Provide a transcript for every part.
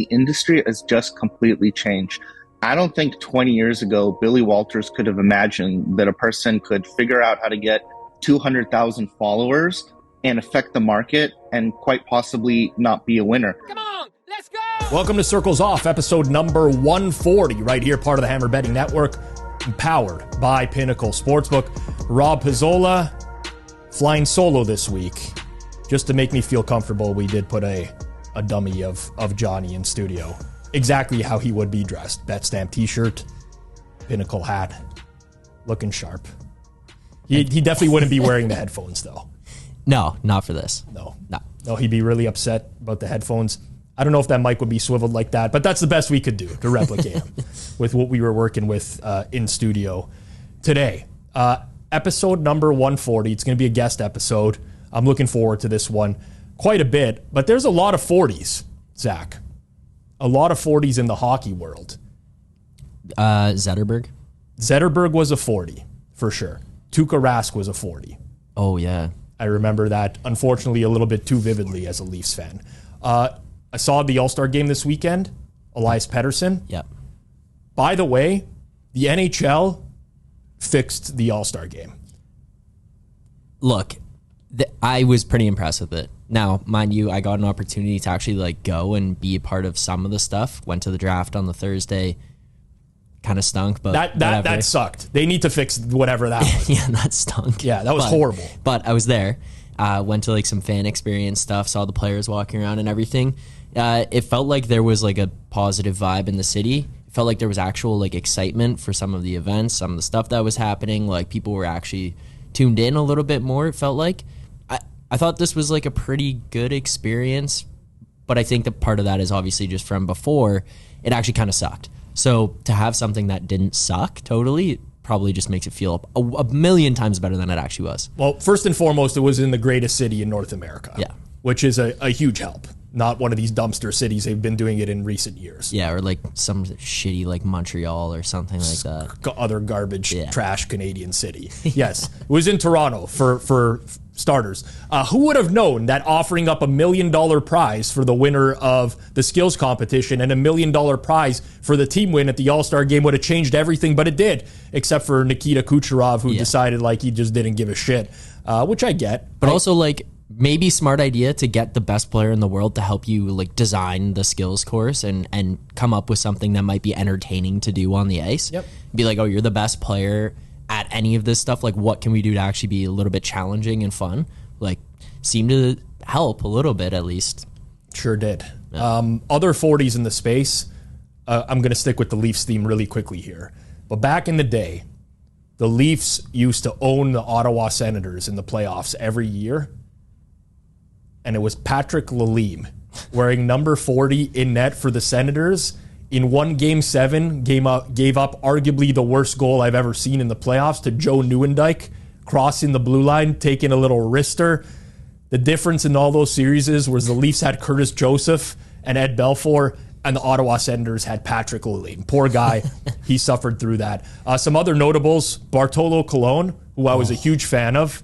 the industry has just completely changed. I don't think 20 years ago, Billy Walters could have imagined that a person could figure out how to get 200,000 followers and affect the market and quite possibly not be a winner. Come on, let's go! Welcome to Circles Off, episode number 140, right here, part of the Hammer Betting Network, empowered by Pinnacle Sportsbook. Rob Pizzola flying solo this week. Just to make me feel comfortable, we did put a dummy of Johnny in studio. Exactly how he would be dressed. Bet stamp t-shirt, Pinnacle hat, looking sharp. He definitely wouldn't be wearing the headphones, though. No, not for this. No, he'd be really upset about the headphones. I don't know if that mic would be swiveled like that, but that's the best we could do to replicate him with what we were working with in studio today. Episode number 140. It's going to be a guest episode. I'm looking forward to this one quite a bit, but there's a lot of 40s, Zach. A lot of 40s in the hockey world. Zetterberg? Zetterberg was a 40, for sure. Tuukka Rask was a 40. Oh, yeah. I remember that, unfortunately, a little bit too vividly as a Leafs fan. I saw the All-Star game this weekend. Elias Pettersson. Yep. By the way, the NHL fixed the All-Star game. Look, I was pretty impressed with it. Now, mind you, I got an opportunity to actually go and be a part of some of the stuff. Went to the draft on the Thursday. Kind of stunk, but that sucked. They need to fix whatever that was. Yeah, that stunk. Yeah, that was horrible. But I was there. Went to some fan experience stuff. Saw the players walking around and everything. It felt like there was a positive vibe in the city. It felt like there was actual excitement for some of the events, some of the stuff that was happening. People were actually tuned in a little bit more. It felt like. I thought this was a pretty good experience, but I think that part of that is obviously just from before. It actually kind of sucked. So to have something that didn't suck totally probably just makes it feel a million times better than it actually was. Well, first and foremost, it was in the greatest city in North America. Yeah. Which is a huge help. Not one of these dumpster cities. They've been doing it in recent years. Yeah, or some shitty Montreal or something like that. Other garbage, trash Canadian city. Yes. It was in Toronto for starters. Who would have known that offering up $1 million prize for the winner of the skills competition and $1 million prize for the team win at the All-Star game would have changed everything, but it did, except for Nikita Kucherov, who decided he just didn't give a shit, which I get. But also maybe smart idea to get the best player in the world to help you design the skills course and come up with something that might be entertaining to do on the ice. Yep. Be oh, you're the best player at any of this stuff. What can we do to actually be a little bit challenging and fun? Seemed to help a little bit at least. Sure did. Yeah. Other 40s in the space. I'm going to stick with the Leafs theme really quickly here. But back in the day, the Leafs used to own the Ottawa Senators in the playoffs every year. And it was Patrick Lalime wearing number 40 in net for the Senators. In one Game 7, gave up arguably the worst goal I've ever seen in the playoffs to Joe Nieuwendyk, crossing the blue line, taking a little wrister. The difference in all those series was the Leafs had Curtis Joseph and Ed Belfour, and the Ottawa Senators had Patrick Lalime. Poor guy. He suffered through that. Some other notables, Bartolo Colon, who I was a huge fan of,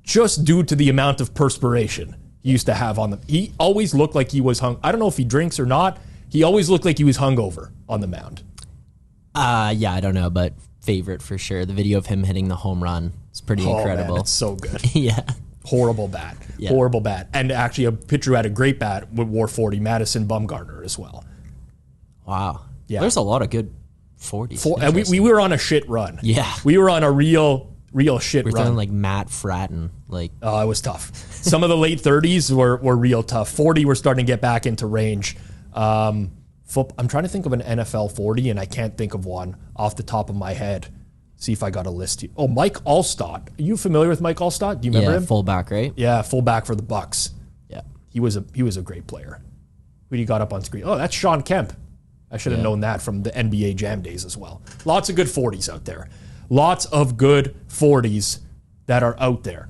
just due to the amount of perspiration he used to have on them. He always looked like he was hung. I don't know if he drinks or not. He always looked like he was hungover on the mound. Yeah, I don't know, but favorite for sure. The video of him hitting the home run is pretty incredible. Man, it's so good. Yeah. Horrible bat. Yeah. Horrible bat. And actually a pitcher who had a great bat wore 40, Madison Bumgarner as well. Wow. Yeah. There's a lot of good 40s. And we were on a shit run. Yeah. We were on a real shit We're run. throwing Matt Fratton. Oh, it was tough. Some of the late 30s were real tough. 40 we're starting to get back into range. I'm trying to think of an NFL 40, and I can't think of one off the top of my head. See if I got a list here. Oh, Mike Alstott. Are you familiar with Mike Alstott? Do you remember him? Fullback, right? Yeah, fullback for the Bucks. Yeah. He was a great player. Who do you got up on screen? Oh, that's Sean Kemp. I should have known that from the NBA Jam days as well. Lots of good 40s out there. Lots of good 40s that are out there.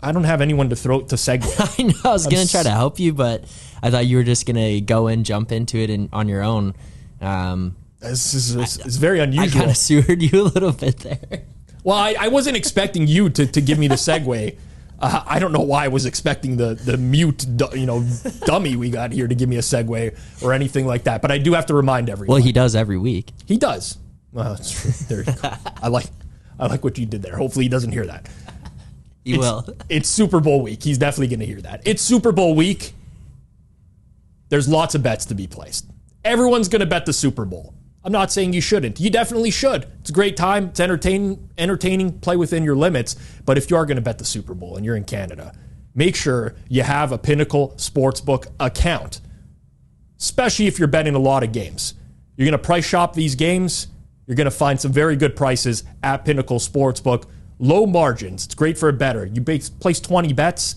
I don't have anyone to segue. I know. I was going to try to help you, but I thought you were just going to jump into it on your own. It's very unusual. I kind of sewered you a little bit there. Well, I wasn't expecting you to give me the segue. I don't know why I was expecting the mute, dummy we got here to give me a segue or anything like that. But I do have to remind everyone. Well, he does every week. He does. Well, that's true. There you go. I like what you did there. Hopefully he doesn't hear that. He will. It's Super Bowl week. He's definitely going to hear that. It's Super Bowl week. There's lots of bets to be placed. Everyone's going to bet the Super Bowl. I'm not saying you shouldn't. You definitely should. It's a great time. It's entertaining, play within your limits. But if you are going to bet the Super Bowl and you're in Canada, make sure you have a Pinnacle Sportsbook account, especially if you're betting a lot of games. You're going to price shop these games. You're going to find some very good prices at Pinnacle Sportsbook. Low margins. It's great for a bettor. You place 20 bets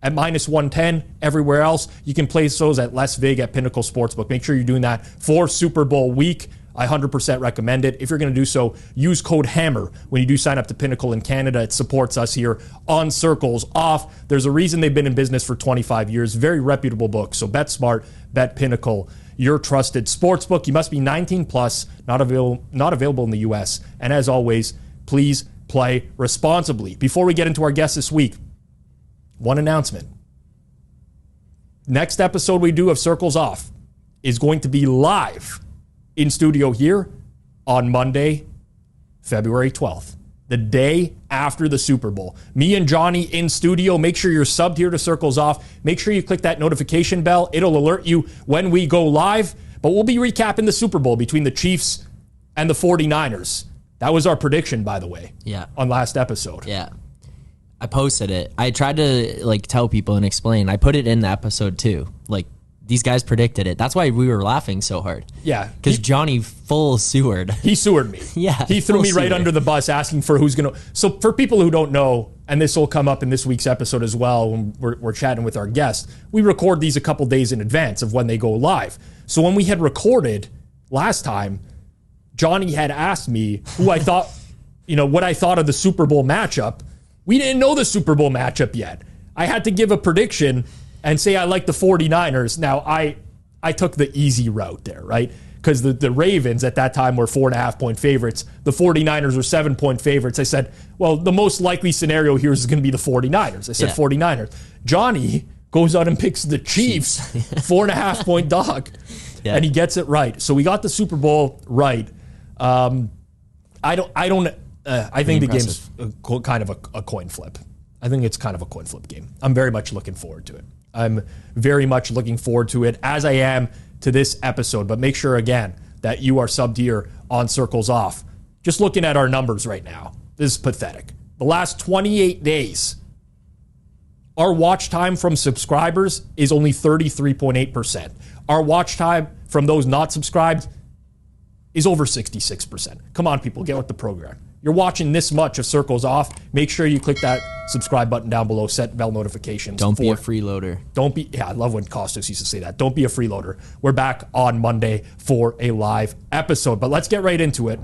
at minus 110 everywhere else. You can place those at less vig at Pinnacle Sportsbook. Make sure you're doing that for Super Bowl week. I 100% recommend it. If you're going to do so, use code HAMMER when you do sign up to Pinnacle in Canada. It supports us here on Circles Off. There's a reason they've been in business for 25 years. Very reputable book. So bet smart, bet Pinnacle, your trusted sportsbook. You must be 19 plus, not available in the U.S. And as always, please play responsibly. Before we get into our guest this week, one announcement. Next episode we do of Circles Off is going to be live in studio here on Monday, February 12th, the day after the Super Bowl. Me and Johnny in studio. Make sure you're subbed here to Circles Off. Make sure you click that notification bell. It'll alert you when we go live. But we'll be recapping the Super Bowl between the Chiefs and the 49ers. That was our prediction, by the way, on last episode. Yeah. I posted it. I tried to tell people and explain. I put it in the episode too. These guys predicted it. That's why we were laughing so hard. Yeah. Because Johnny full sewered. He sewered me. Yeah. He threw me right under the bus asking for who's going to. So for people who don't know, and this will come up in this week's episode as well when we're chatting with our guests, we record these a couple days in advance of when they go live. So when we had recorded last time, Johnny had asked me who I thought, what I thought of the Super Bowl matchup. We didn't know the Super Bowl matchup yet. I had to give a prediction and say I like the 49ers. Now, I took the easy route there, right? Because the Ravens at that time were 4.5-point favorites. The 49ers were 7-point favorites. I said, well, the most likely scenario here is going to be the 49ers. I said 49ers. Johnny goes out and picks the Chiefs, 4.5-point dog. Yeah. And he gets it right. So we got the Super Bowl right. I think the game's kind of a coin flip. I think it's kind of a coin flip game. I'm very much looking forward to it. I'm very much looking forward to it, as I am to this episode. But make sure, again, that you are subbed here on Circles Off. Just looking at our numbers right now, this is pathetic. The last 28 days, our watch time from subscribers is only 33.8%. Our watch time from those not subscribed is over 66%. Come on, people, get with the program. You're watching this much of Circles Off. Make sure you click that subscribe button down below, set bell notifications. Don't be a freeloader. I love when Costos used to say that. Don't be a freeloader. We're back on Monday for a live episode, but let's get right into it.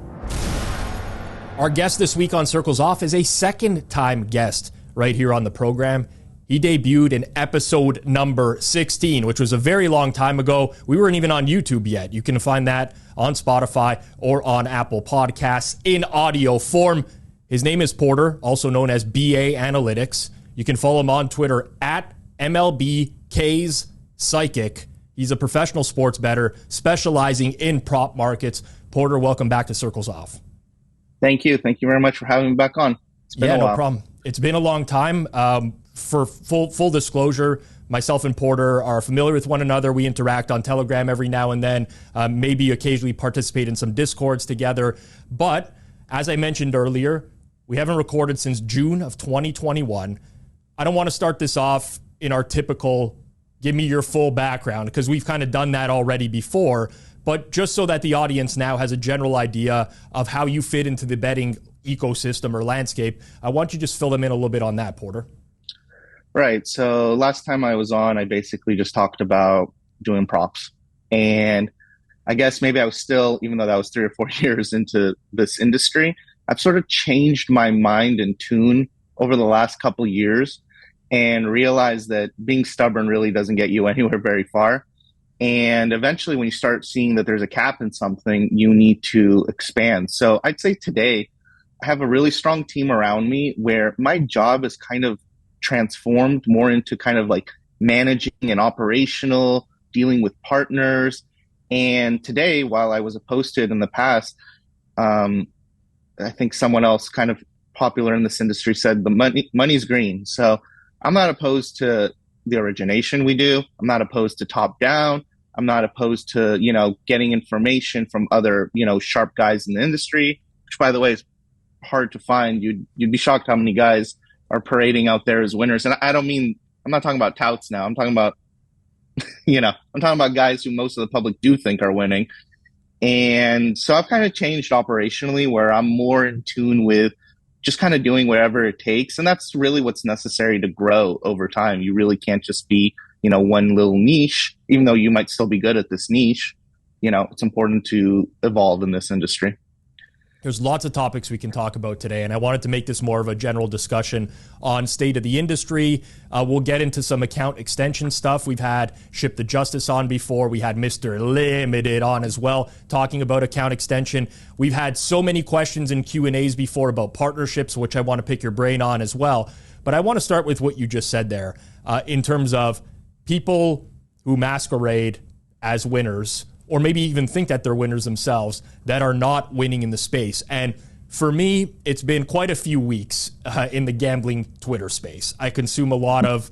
Our guest this week on Circles Off is a second-time guest right here on the program. He debuted in episode number 16, which was a very long time ago. We weren't even on YouTube yet. You can find that on Spotify or on Apple Podcasts in audio form. His name is Porter, also known as BA Analytics. You can follow him on Twitter at MLBK's Psychic. He's a professional sports bettor specializing in prop markets. Porter, welcome back to Circles Off. Thank you. Thank you very much for having me back on. It's been a while. No problem. It's been a long time. For full disclosure, myself and Porter are familiar with one another. We interact on Telegram every now and then, maybe occasionally participate in some Discords together. But as I mentioned earlier, we haven't recorded since June of 2021. I don't want to start this off in our typical give me your full background, because we've kind of done that already before. But just so that the audience now has a general idea of how you fit into the betting ecosystem or landscape, I want you to just fill them in a little bit on that, Porter. Right. So last time I was on, I basically just talked about doing props. And I guess maybe I was still, even though that was 3 or 4 years into this industry, I've sort of changed my mind and tune over the last couple of years and realized that being stubborn really doesn't get you anywhere very far. And eventually when you start seeing that there's a cap in something, you need to expand. So I'd say today I have a really strong team around me where my job is kind of transformed more into kind of like managing and operational, dealing with partners. And today, while I was opposed to it in the past, I think someone else kind of popular in this industry said the money's green. So I'm not opposed to the origination we do. I'm not opposed to top down. I'm not opposed to, getting information from other, sharp guys in the industry, which by the way is hard to find. You'd be shocked how many guys are parading out there as winners. And I'm not talking about touts now. I'm talking about, I'm talking about guys who most of the public do think are winning. And so I've kind of changed operationally where I'm more in tune with just kind of doing whatever it takes. And that's really what's necessary to grow over time. You really can't just be, one little niche, even though you might still be good at this niche. It's important to evolve in this industry. There's lots of topics we can talk about today, and I wanted to make this more of a general discussion on state of the industry. We'll get into some account extension stuff. We've had Ship the Justice on before. We had Mr. Limited on as well, talking about account extension. We've had so many questions in Q&As before about partnerships, which I want to pick your brain on as well. But I want to start with what you just said there in terms of people who masquerade as winners, or maybe even think that they're winners themselves, that are not winning in the space. And for me, it's been quite a few weeks in the gambling Twitter space. I consume a lot of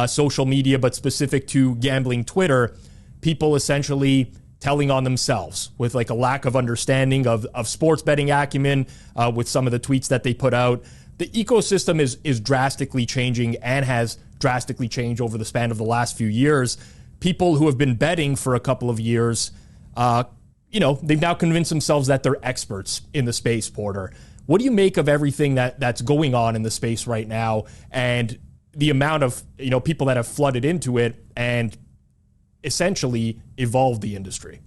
social media, but specific to gambling Twitter, people essentially telling on themselves with like a lack of understanding of sports betting acumen with some of the tweets that they put out. The ecosystem is drastically changing and has drastically changed over the span of the last few years. People who have been betting for a couple of years, they've now convinced themselves that they're experts in the space, Porter. What do you make of everything that's going on in the space right now and the amount of, people that have flooded into it and essentially evolved the industry?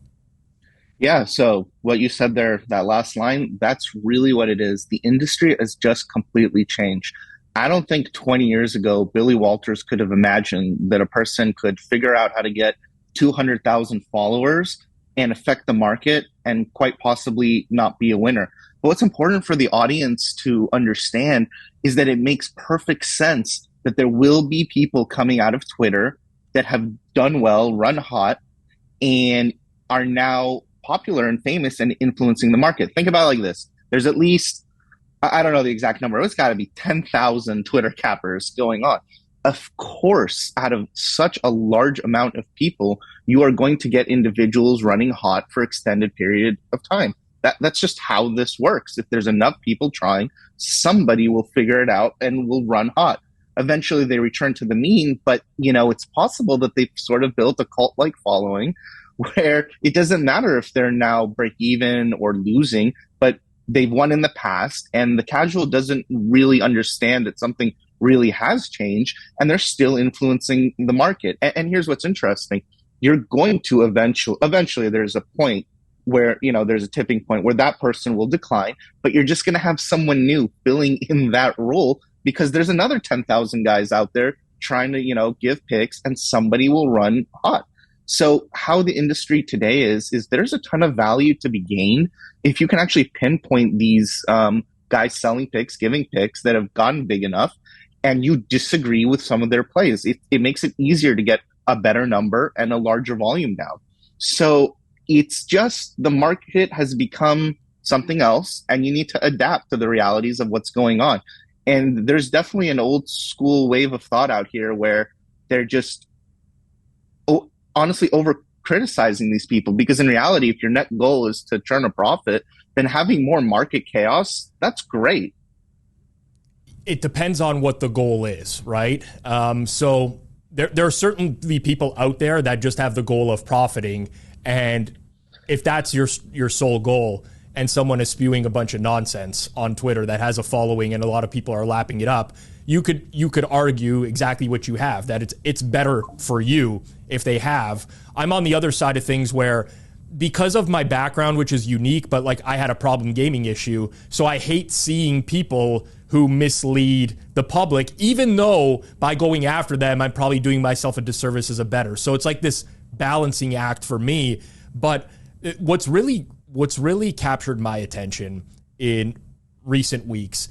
Yeah, so what you said there, that last line, that's really what it is. The industry has just completely changed. I don't think 20 years ago, Billy Walters could have imagined that a person could figure out how to get 200,000 followers and affect the market and quite possibly not be a winner. But what's important for the audience to understand is that it makes perfect sense that there will be people coming out of Twitter that have done well, run hot, and are now popular and famous and influencing the market. Think about it like this. There's at least, I don't know the exact number, it's got to be 10,000 Twitter cappers going on. Of course, out of such a large amount of people, you are going to get individuals running hot for extended period of time. That's just how this works. If there's enough people trying, somebody will figure it out and will run hot. Eventually they return to the mean, but it's possible that they've sort of built a cult-like following where it doesn't matter if they're now break even or losing, but they've won in the past and the casual doesn't really understand that something really has changed and they're still influencing the market. And here's what's interesting. You're going to eventually there's a point where, there's a tipping point where that person will decline, but you're just going to have someone new filling in that role because there's another 10,000 guys out there trying to, give picks and somebody will run hot. So how the industry today is there's a ton of value to be gained if you can actually pinpoint these guys selling picks, giving picks that have gotten big enough, and you disagree with some of their plays. It makes it easier to get a better number and a larger volume down. So it's just the market has become something else, and you need to adapt to the realities of what's going on. And there's definitely an old school wave of thought out here where they're just honestly over criticizing these people, because in reality, if your net goal is to turn a profit, then having more market chaos, that's great. It depends on what the goal is, right? So there are certainly people out there that just have the goal of profiting, and if that's your sole goal and someone is spewing a bunch of nonsense on Twitter that has a following and a lot of people are lapping it up, you could argue exactly what you have, that it's better for you if they have. I'm on the other side of things where, because of my background, which is unique, but like I had a problem gaming issue, so I hate seeing people who mislead the public, even though by going after them, I'm probably doing myself a disservice as a bettor. So it's like this balancing act for me. But what's really captured my attention in recent weeks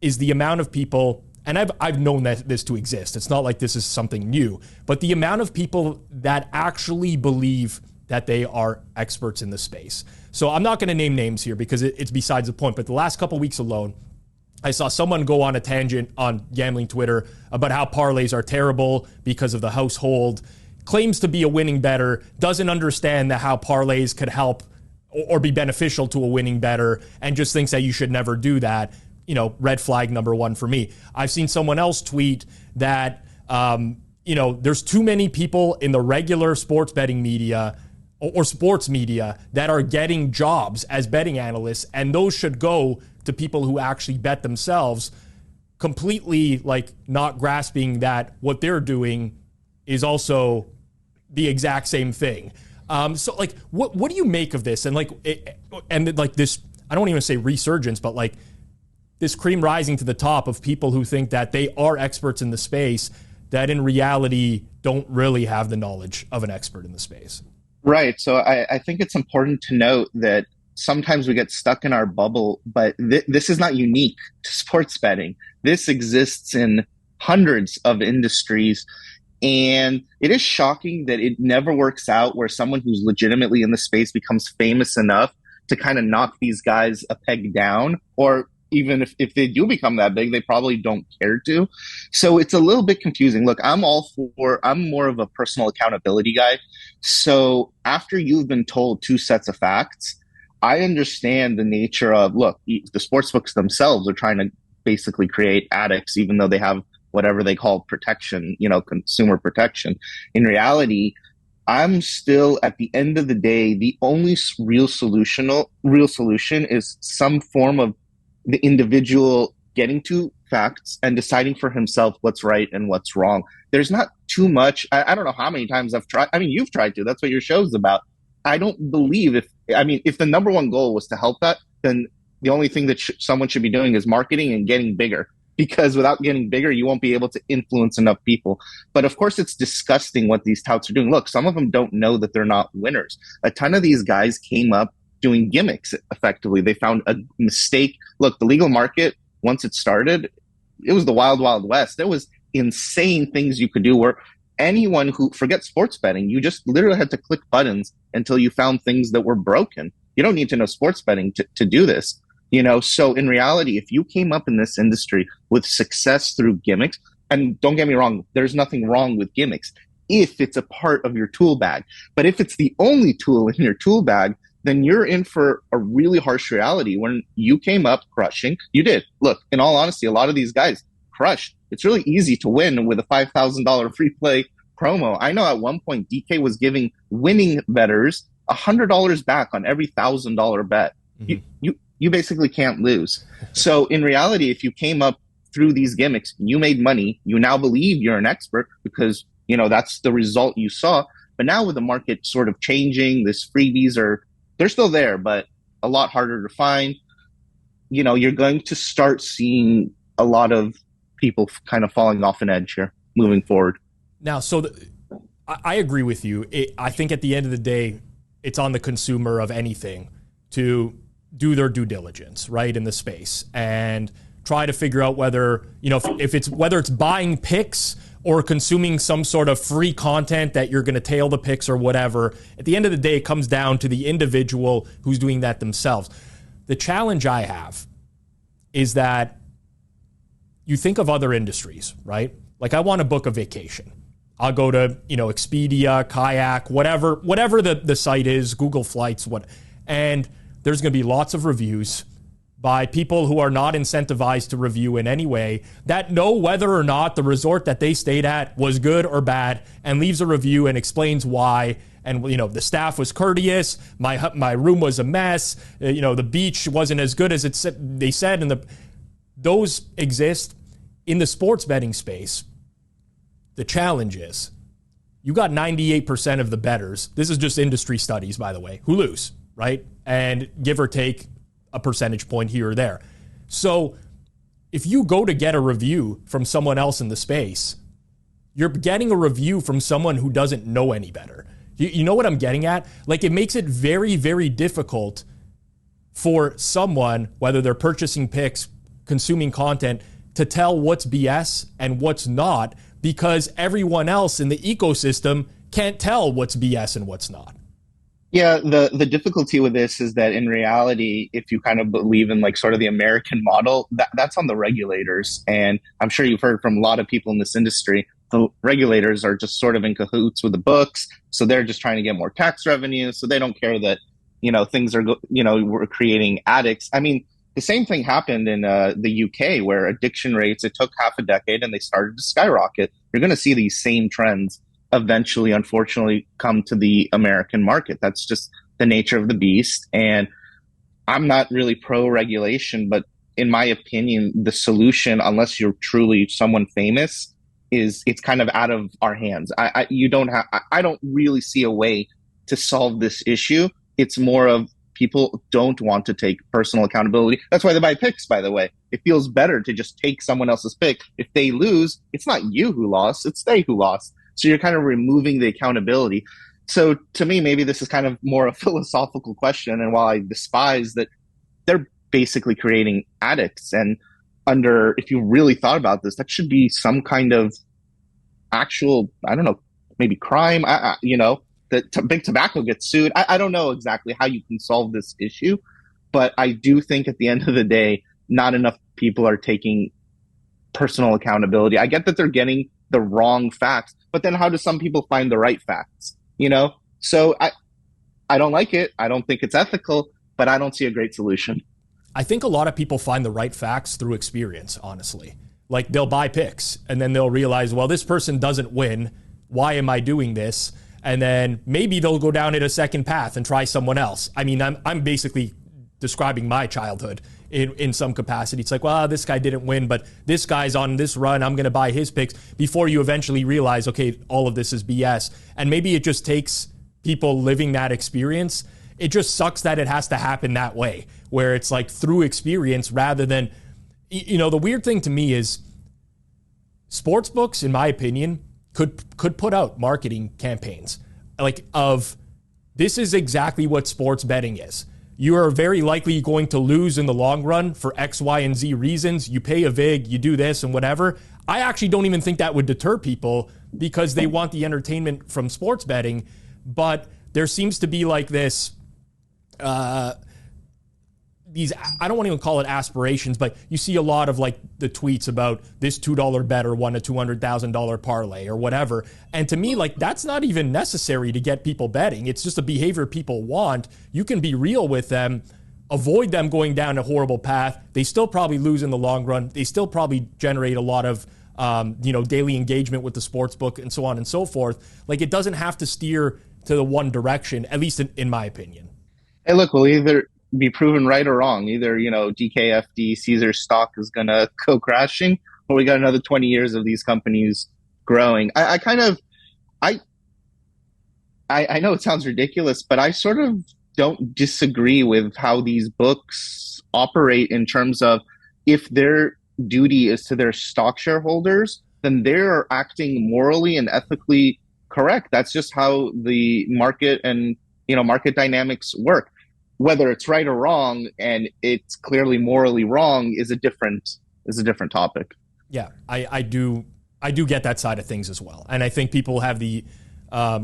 is the amount of people, and I've known that this to exist. It's not like this is something new, but the amount of people that actually believe that they are experts in the space. So I'm not going to name names here because it's besides the point, but the last couple weeks alone, I saw someone go on a tangent on gambling Twitter about how parlays are terrible because of the household, claims to be a winning bettor, doesn't understand that how parlays could help or be beneficial to a winning bettor, and just thinks that you should never do that. Red flag number one for me. I've seen someone else tweet that, there's too many people in the regular sports betting media or sports media that are getting jobs as betting analysts, and those should go to people who actually bet themselves, completely like not grasping that what they're doing is also the exact same thing. So like, what do you make of this? And like, this, I don't even say resurgence, but like this cream rising to the top of people who think that they are experts in the space that in reality don't really have the knowledge of an expert in the space. Right. So I think it's important to note that sometimes we get stuck in our bubble, but this is not unique to sports betting. This exists in hundreds of industries. And it is shocking that it never works out where someone who's legitimately in the space becomes famous enough to kind of knock these guys a peg down, or even if they do become that big, they probably don't care to. So it's a little bit confusing. Look, I'm more of a personal accountability guy. So after you've been told two sets of facts, I understand the nature of, look, the sportsbooks themselves are trying to basically create addicts, even though they have whatever they call protection, consumer protection. In reality, I'm still, at the end of the day, the only real solution is some form of the individual getting to facts and deciding for himself what's right and what's wrong. There's not too much. I don't know how many times I've tried. I mean, you've tried to. That's what your show's about. I don't believe if the number one goal was to help that, then the only thing that someone should be doing is marketing and getting bigger. Because without getting bigger, you won't be able to influence enough people. But of course, it's disgusting what these touts are doing. Look, some of them don't know that they're not winners. A ton of these guys came up doing gimmicks effectively. They found a mistake. Look, the legal market, once it started, it was the wild, wild west. There was insane things you could do where anyone who, forget sports betting, you just literally had to click buttons until you found things that were broken. You don't need to know sports betting to do this. So in reality, if you came up in this industry with success through gimmicks, and don't get me wrong, there's nothing wrong with gimmicks if it's a part of your tool bag. But if it's the only tool in your tool bag, then you're in for a really harsh reality. When you came up crushing, you did. Look, in all honesty, a lot of these guys crushed. It's really easy to win with a $5,000 free play promo. I know at one point DK was giving winning bettors $100 back on every $1,000 bet. Mm-hmm. You basically can't lose. So in reality, if you came up through these gimmicks, you made money, you now believe you're an expert because, that's the result you saw. But now with the market sort of changing, these freebies they're still there, but a lot harder to find. You're going to start seeing a lot of people kind of falling off an edge here moving forward. Now, I agree with you. I think at the end of the day, it's on the consumer of anything to do their due diligence, right, in the space and try to figure out whether, whether it's buying picks or consuming some sort of free content that you're going to tail the picks or whatever. At the end of the day, it comes down to the individual who's doing that themselves. The challenge I have is that you think of other industries, right? Like I want to book a vacation. I'll go to, Expedia, Kayak, whatever the site is, Google Flights, and there's going to be lots of reviews by people who are not incentivized to review in any way, that know whether or not the resort that they stayed at was good or bad, and leaves a review and explains why. And, the staff was courteous. My room was a mess. The beach wasn't as good as they said. And those exist in the sports betting space. The challenge is you got 98% of the bettors. This is just industry studies, by the way, who lose, right? And give or take a percentage point here or there. So if you go to get a review from someone else in the space, you're getting a review from someone who doesn't know any better. You know what I'm getting at? Like, it makes it very, very difficult for someone, whether they're purchasing picks, consuming content, to tell what's BS and what's not, because everyone else in the ecosystem can't tell what's BS and what's not. Yeah, the difficulty with this is that in reality, if you kind of believe in like sort of the American model, that's on the regulators. And I'm sure you've heard from a lot of people in this industry, the regulators are just sort of in cahoots with the books. So they're just trying to get more tax revenue. So they don't care that, things are, we're creating addicts. I mean, the same thing happened in the UK, where addiction rates, it took half a decade and they started to skyrocket. You're going to see these same trends eventually, unfortunately, come to the American market. That's just the nature of the beast. And I'm not really pro-regulation, but in my opinion, the solution, unless you're truly someone famous, is it's kind of out of our hands. I don't really see a way to solve this issue. It's more of people don't want to take personal accountability. That's why they buy picks, by the way. It feels better to just take someone else's pick. If they lose, it's not you who lost, it's they who lost. So you're kind of removing the accountability. So to me, maybe this is kind of more a philosophical question. And while I despise that, they're basically creating addicts. And if you really thought about this, that should be some kind of actual, I don't know, maybe crime, that big tobacco gets sued. I don't know exactly how you can solve this issue, but I do think at the end of the day, not enough people are taking personal accountability. I get that they're getting the wrong facts, but then how do some people find the right facts? So I don't like it. I don't think it's ethical, but I don't see a great solution. I think a lot of people find the right facts through experience, honestly. Like they'll buy picks and then they'll realize, well, this person doesn't win. Why am I doing this? And then maybe they'll go down in a second path and try someone else. I mean, I'm basically describing my childhood in some capacity. It's like, well, this guy didn't win, but this guy's on this run. I'm going to buy his picks, before you eventually realize, okay, all of this is BS. And maybe it just takes people living that experience. It just sucks that it has to happen that way, where it's like through experience rather than, the weird thing to me is sportsbooks, in my opinion, could put out marketing campaigns like of, this is exactly what sports betting is. You are very likely going to lose in the long run for X, Y, and Z reasons. You pay a vig, you do this and whatever. I actually don't even think that would deter people because they want the entertainment from sports betting. But there seems to be like this, these, I don't want to even call it aspirations, but you see a lot of like the tweets about this $2 better won a $200,000 parlay or whatever. And to me, like, that's not even necessary to get people betting. It's just a behavior people want. You can be real with them, avoid them going down a horrible path. They still probably lose in the long run. They still probably generate a lot of, daily engagement with the sports book and so on and so forth. Like, it doesn't have to steer to the one direction, at least in my opinion. Hey, look, we'll either be proven right or wrong. Either, DKFD, Caesar's stock is going to go crashing, or we got another 20 years of these companies growing. I know it sounds ridiculous, but I sort of don't disagree with how these books operate in terms of, if their duty is to their stock shareholders, then they're acting morally and ethically correct. That's just how the market and, market dynamics work. Whether it's right or wrong, and it's clearly morally wrong, is a different topic. Yeah, I do get that side of things as well, and I think people have the,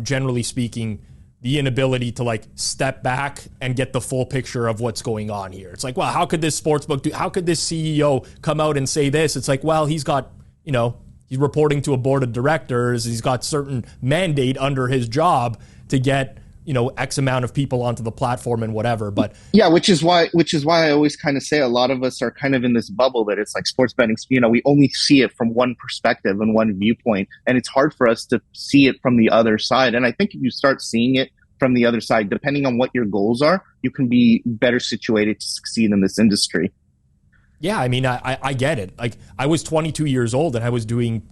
generally speaking, the inability to like step back and get the full picture of what's going on here. It's like, well, how could this sportsbook do? How could this CEO come out and say this? It's like, well, he's got, he's reporting to a board of directors. He's got certain mandate under his job to get, X amount of people onto the platform and whatever. But yeah, which is why I always kind of say a lot of us are kind of in this bubble that it's like sports betting, we only see it from one perspective and one viewpoint, and it's hard for us to see it from the other side. And I think if you start seeing it from the other side, depending on what your goals are, you can be better situated to succeed in this industry. Yeah, I mean, I get it. Like, I was 22 years old and I was doing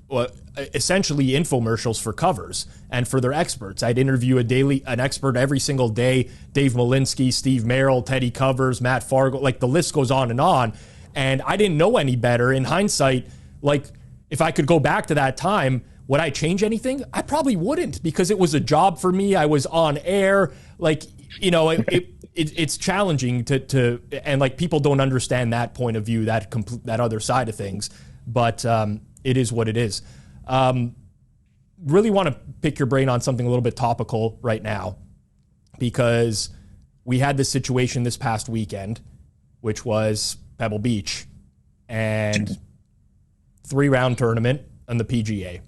essentially infomercials for covers and for their experts. I'd interview an expert every single day: Dave Malinsky, Steve Merrill, Teddy Covers, Matt Fargo. Like, the list goes on. And I didn't know any better. In hindsight, like, if I could go back to that time, would I change anything? I probably wouldn't, because it was a job for me. I was on air. Like, it's challenging to and like, people don't understand that point of view, that other side of things. but it is what it is. Really want to pick your brain on something a little bit topical right now, because we had this situation this past weekend, which was Pebble Beach and 3-round tournament on the PGA,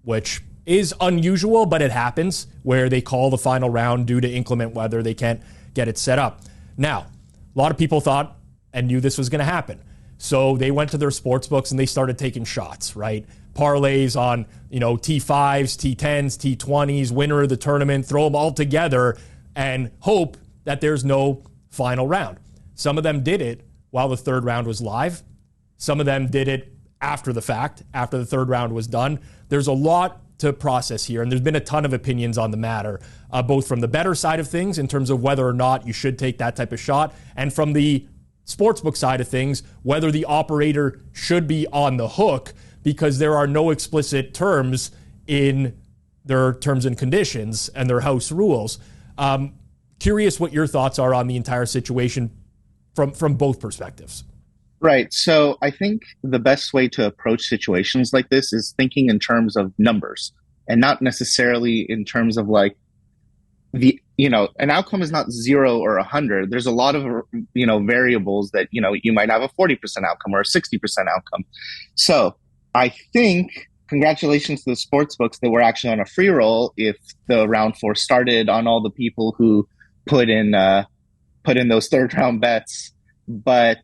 which is unusual, but it happens where they call the final round due to inclement weather. They can't get it set up. Now, a lot of people thought and knew this was going to happen. So they went to their sports books and they started taking shots, right? Parlays on, T5s, T10s, T20s, winner of the tournament, throw them all together and hope that there's no final round. Some of them did it while the third round was live. Some of them did it after the fact, after the third round was done. There's a lot to process here, and there's been a ton of opinions on the matter, both from the better side of things in terms of whether or not you should take that type of shot, and from the sportsbook side of things, whether the operator should be on the hook because there are no explicit terms in their terms and conditions and their house rules. Curious what your thoughts are on the entire situation from both perspectives. Right. So I think the best way to approach situations like this is thinking in terms of numbers and not necessarily in terms of like an outcome is not 0 or 100. There's a lot of, variables that, you might have a 40% outcome or a 60% outcome. So I think congratulations to the sports books that were actually on a free roll if the round 4 started on all the people who put in those third round bets. But,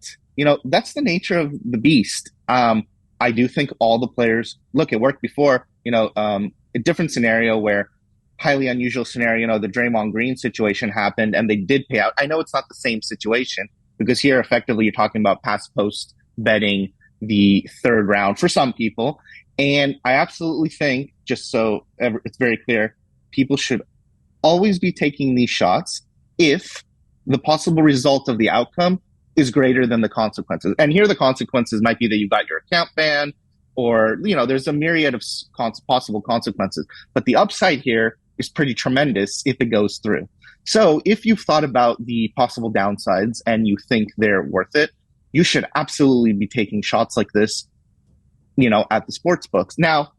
that's the nature of the beast. I do think all the players, look, it worked before, a different scenario where highly unusual scenario, the Draymond Green situation happened and they did pay out. I know it's not the same situation because here effectively you're talking about pass post betting the third round for some people. And I absolutely think, just so it's very clear, people should always be taking these shots if the possible result of the outcome is greater than the consequences. And here the consequences might be that you got your account banned or, there's a myriad of possible consequences. But the upside here is pretty tremendous if it goes through. So if you've thought about the possible downsides and you think they're worth it, you should absolutely be taking shots like this, at the sports books. Now,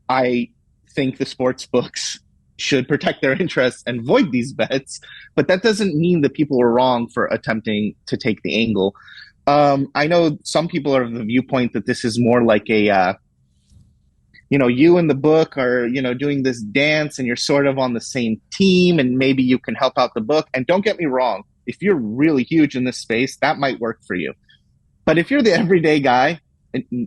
I think the sports books should protect their interests and void these bets, but that doesn't mean that people are wrong for attempting to take the angle. I know some people are of the viewpoint that this is more like a, you and the book are, doing this dance and you're sort of on the same team and maybe you can help out the book. And don't get me wrong, if you're really huge in this space, that might work for you. But if you're the everyday guy,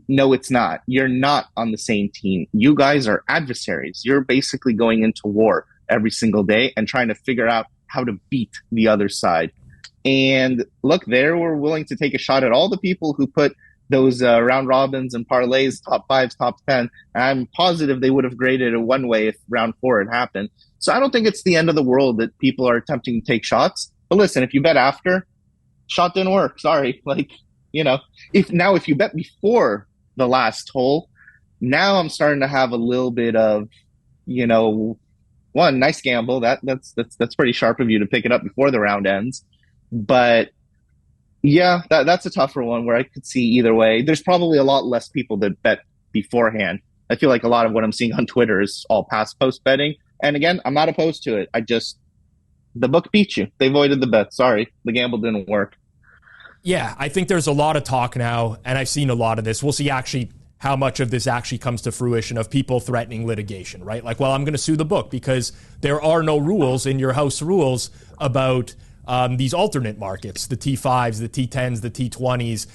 no, it's not. You're not on the same team. You guys are adversaries. You're basically going into war every single day and trying to figure out how to beat the other side. And look, they were willing to take a shot at all the people who put those round robins and parlays, top 5s, top 10. And I'm positive they would have graded it one way if round 4 had happened. So I don't think it's the end of the world that people are attempting to take shots. But listen, if you bet after, shot didn't work. Sorry. If you bet before the last hole, now I'm starting to have a little bit of, one, nice gamble. That's pretty sharp of you to pick it up before the round ends. But yeah, that's a tougher one where I could see either way. There's probably a lot less people that bet beforehand. I feel like a lot of what I'm seeing on Twitter is all past post betting. And again, I'm not opposed to it. The book beat you. They voided the bet. Sorry, the gamble didn't work. Yeah, I think there's a lot of talk now, and I've seen a lot of this. We'll see actually how much of this actually comes to fruition of people threatening litigation, right? Like, well, I'm going to sue the book because there are no rules in your house rules about these alternate markets, the T5s, the T10s, the T20s.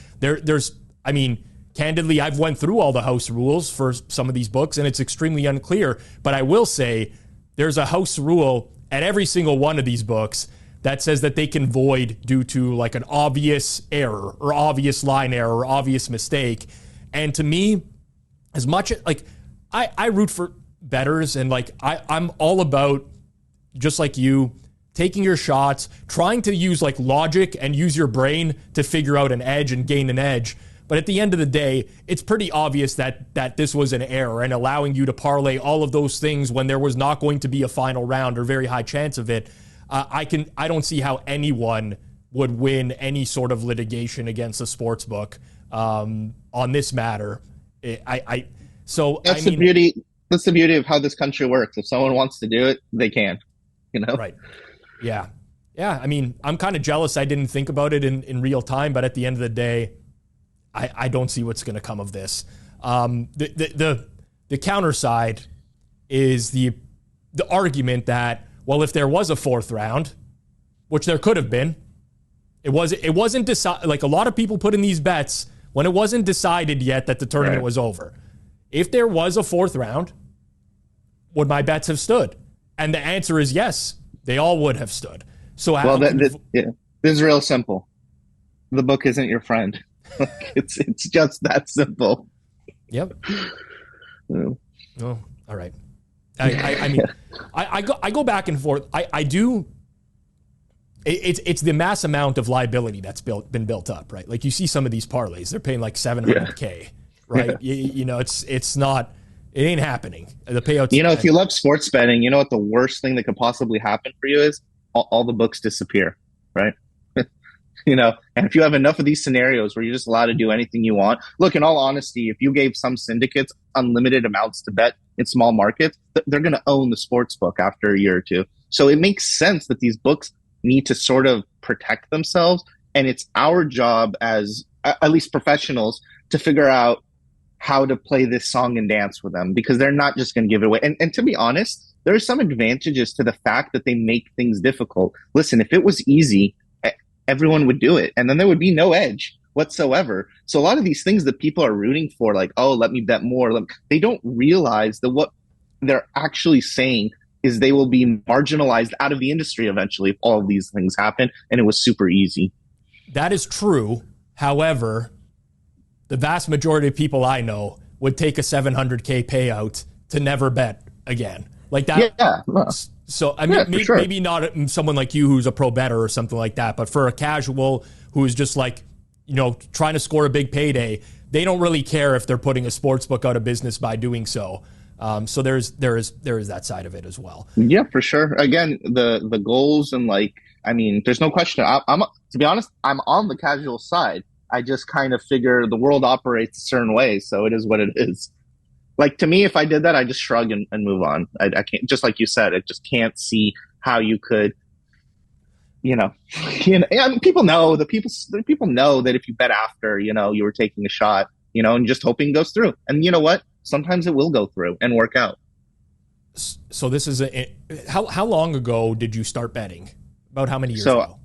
Candidly, I've went through all the house rules for some of these books, and it's extremely unclear. But I will say there's a house rule at every single one of these books that says that they can void due to like an obvious error or obvious line error or obvious mistake. And to me, as much like I root for bettors and like I'm all about, just like you, taking your shots, trying to use like logic and use your brain to figure out an edge and gain an edge. But at the end of the day, it's pretty obvious that this was an error, and allowing you to parlay all of those things when there was not going to be a final round or very high chance of it. I don't see how anyone would win any sort of litigation against a sports book on this matter. That's the beauty. That's the beauty of how this country works. If someone wants to do it, they can. Right? Yeah. I mean, I'm kind of jealous I didn't think about it in real time, but at the end of the day, I don't see what's going to come of this. The counter side is the argument that, well, if there was a fourth round, which there could have been, it wasn't decided. Like, a lot of people put in these bets when it wasn't decided yet that the tournament was over. If there was a fourth round, would my bets have stood? And the answer is yes, they all would have stood. So this is real simple. The book isn't your friend. It's just that simple. Yep. Oh, all right. I mean, I go back and forth. I do. It's the mass amount of liability that's been built up, right? Like, you see some of these parlays, they're paying like $700K, right? Yeah. It's not. It ain't happening. The payouts. If you love sports betting, you know what the worst thing that could possibly happen for you is? All the books disappear, right? And if you have enough of these scenarios where you're just allowed to do anything you want, look, in all honesty, if you gave some syndicates unlimited amounts to bet in small markets, they're going to own the sports book after a year or two. So it makes sense that these books need to sort of protect themselves. And it's our job as at least professionals to figure out how to play this song and dance with them, because they're not just going to give it away. And to be honest, there are some advantages to the fact that they make things difficult. Listen, if it was easy, everyone would do it, and then there would be no edge whatsoever. So a lot of these things that people are rooting for, like, oh, let me bet more, they don't realize that what they're actually saying is they will be marginalized out of the industry eventually if all of these things happen, and it was super easy. That is true. However, the vast majority of people I know would take a $700K payout to never bet again. Like that. Yeah. No. So, I mean, maybe not someone like you who's a pro bettor or something like that, but for a casual who is just like, trying to score a big payday, they don't really care if they're putting a sports book out of business by doing so. So there is that side of it as well. Yeah, for sure. Again, the goals and there's no question. I'm to be honest, I'm on the casual side. I just kind of figure the world operates a certain way, so it is what it is. Like, to me, if I did that, I just shrug and move on. I can't, just like you said, I just can't see how you could, people know people know that if you bet after, you were taking a shot, and just hoping it goes through. And you know what? Sometimes it will go through and work out. So this is how long ago did you start betting? About how many years ago?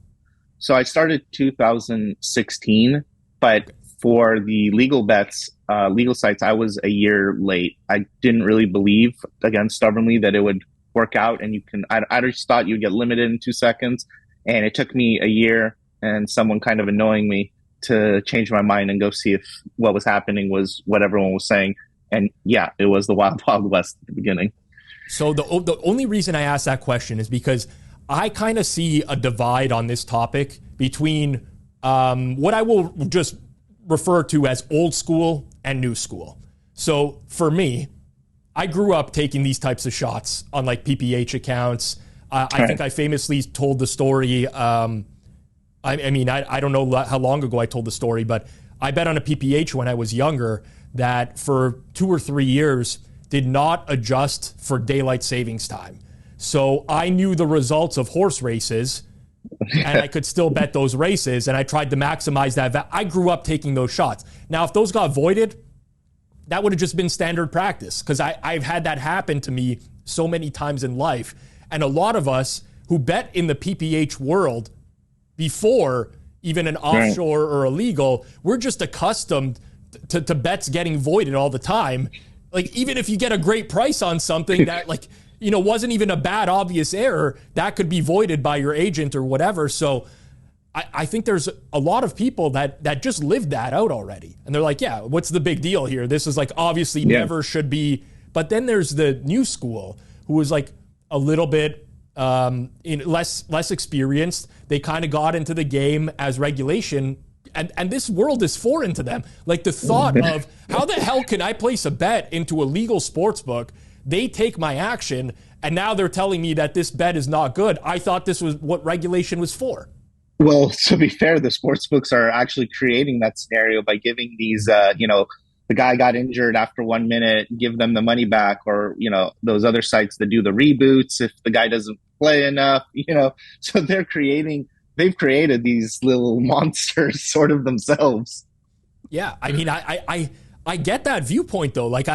So I started 2016, but for the legal bets, legal sites, I was a year late. I didn't really believe, again, stubbornly, that it would work out. And I just thought you'd get limited in 2 seconds. And it took me a year and someone kind of annoying me to change my mind and go see if what was happening was what everyone was saying. And yeah, it was the Wild Wild West at the beginning. So the only reason I asked that question is because I kind of see a divide on this topic between what I will just refer to as old school and new school. So for me, I grew up taking these types of shots on like PPH accounts. I think I famously told the story. I don't know how long ago I told the story, but I bet on a PPH when I was younger that for 2 or 3 years did not adjust for daylight savings time. So I knew the results of horse races and I could still bet those races, and I tried to maximize that. I grew up taking those shots. Now, if those got voided, that would have just been standard practice, because I've had that happen to me so many times in life. And a lot of us who bet in the PPH world before even an offshore or illegal, we're just accustomed to bets getting voided all the time. Like, even if you get a great price on something that wasn't even a bad obvious error, that could be voided by your agent or whatever. So I think there's a lot of people that just lived that out already. And they're like, yeah, what's the big deal here? This is like obviously never should be. But then there's the new school who was like a little bit less experienced. They kind of got into the game as regulation. And this world is foreign to them. Like, the thought of how the hell can I place a bet into a legal sports book? They take my action, and now they're telling me that this bet is not good. I thought this was what regulation was for. Well, to be fair, the sports books are actually creating that scenario by giving these, the guy got injured after 1 minute, give them the money back, or, those other sites that do the reboots if the guy doesn't play enough, So they've created these little monsters sort of themselves. Yeah, I mean, I get that viewpoint though. Like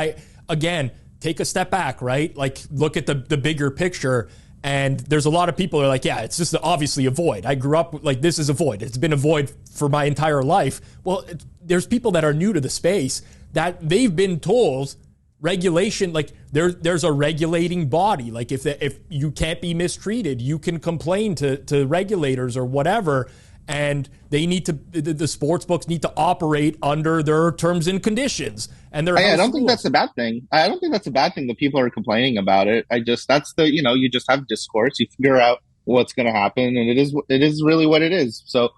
again, take a step back, right? Like look at the bigger picture. And there's a lot of people who are like, yeah, it's just obviously a void. I grew up like this is a void. It's been a void for my entire life. Well, there's people that are new to the space that they've been told regulation, like there's a regulating body. Like if you can't be mistreated, you can complain to regulators or whatever. And they need to, the sports books need to operate under their terms and conditions. And I don't think that's a bad thing. I don't think that's a bad thing that people are complaining about it. You just have discourse, you figure out what's going to happen, and it is really what it is. So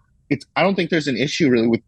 I don't think there's an issue really with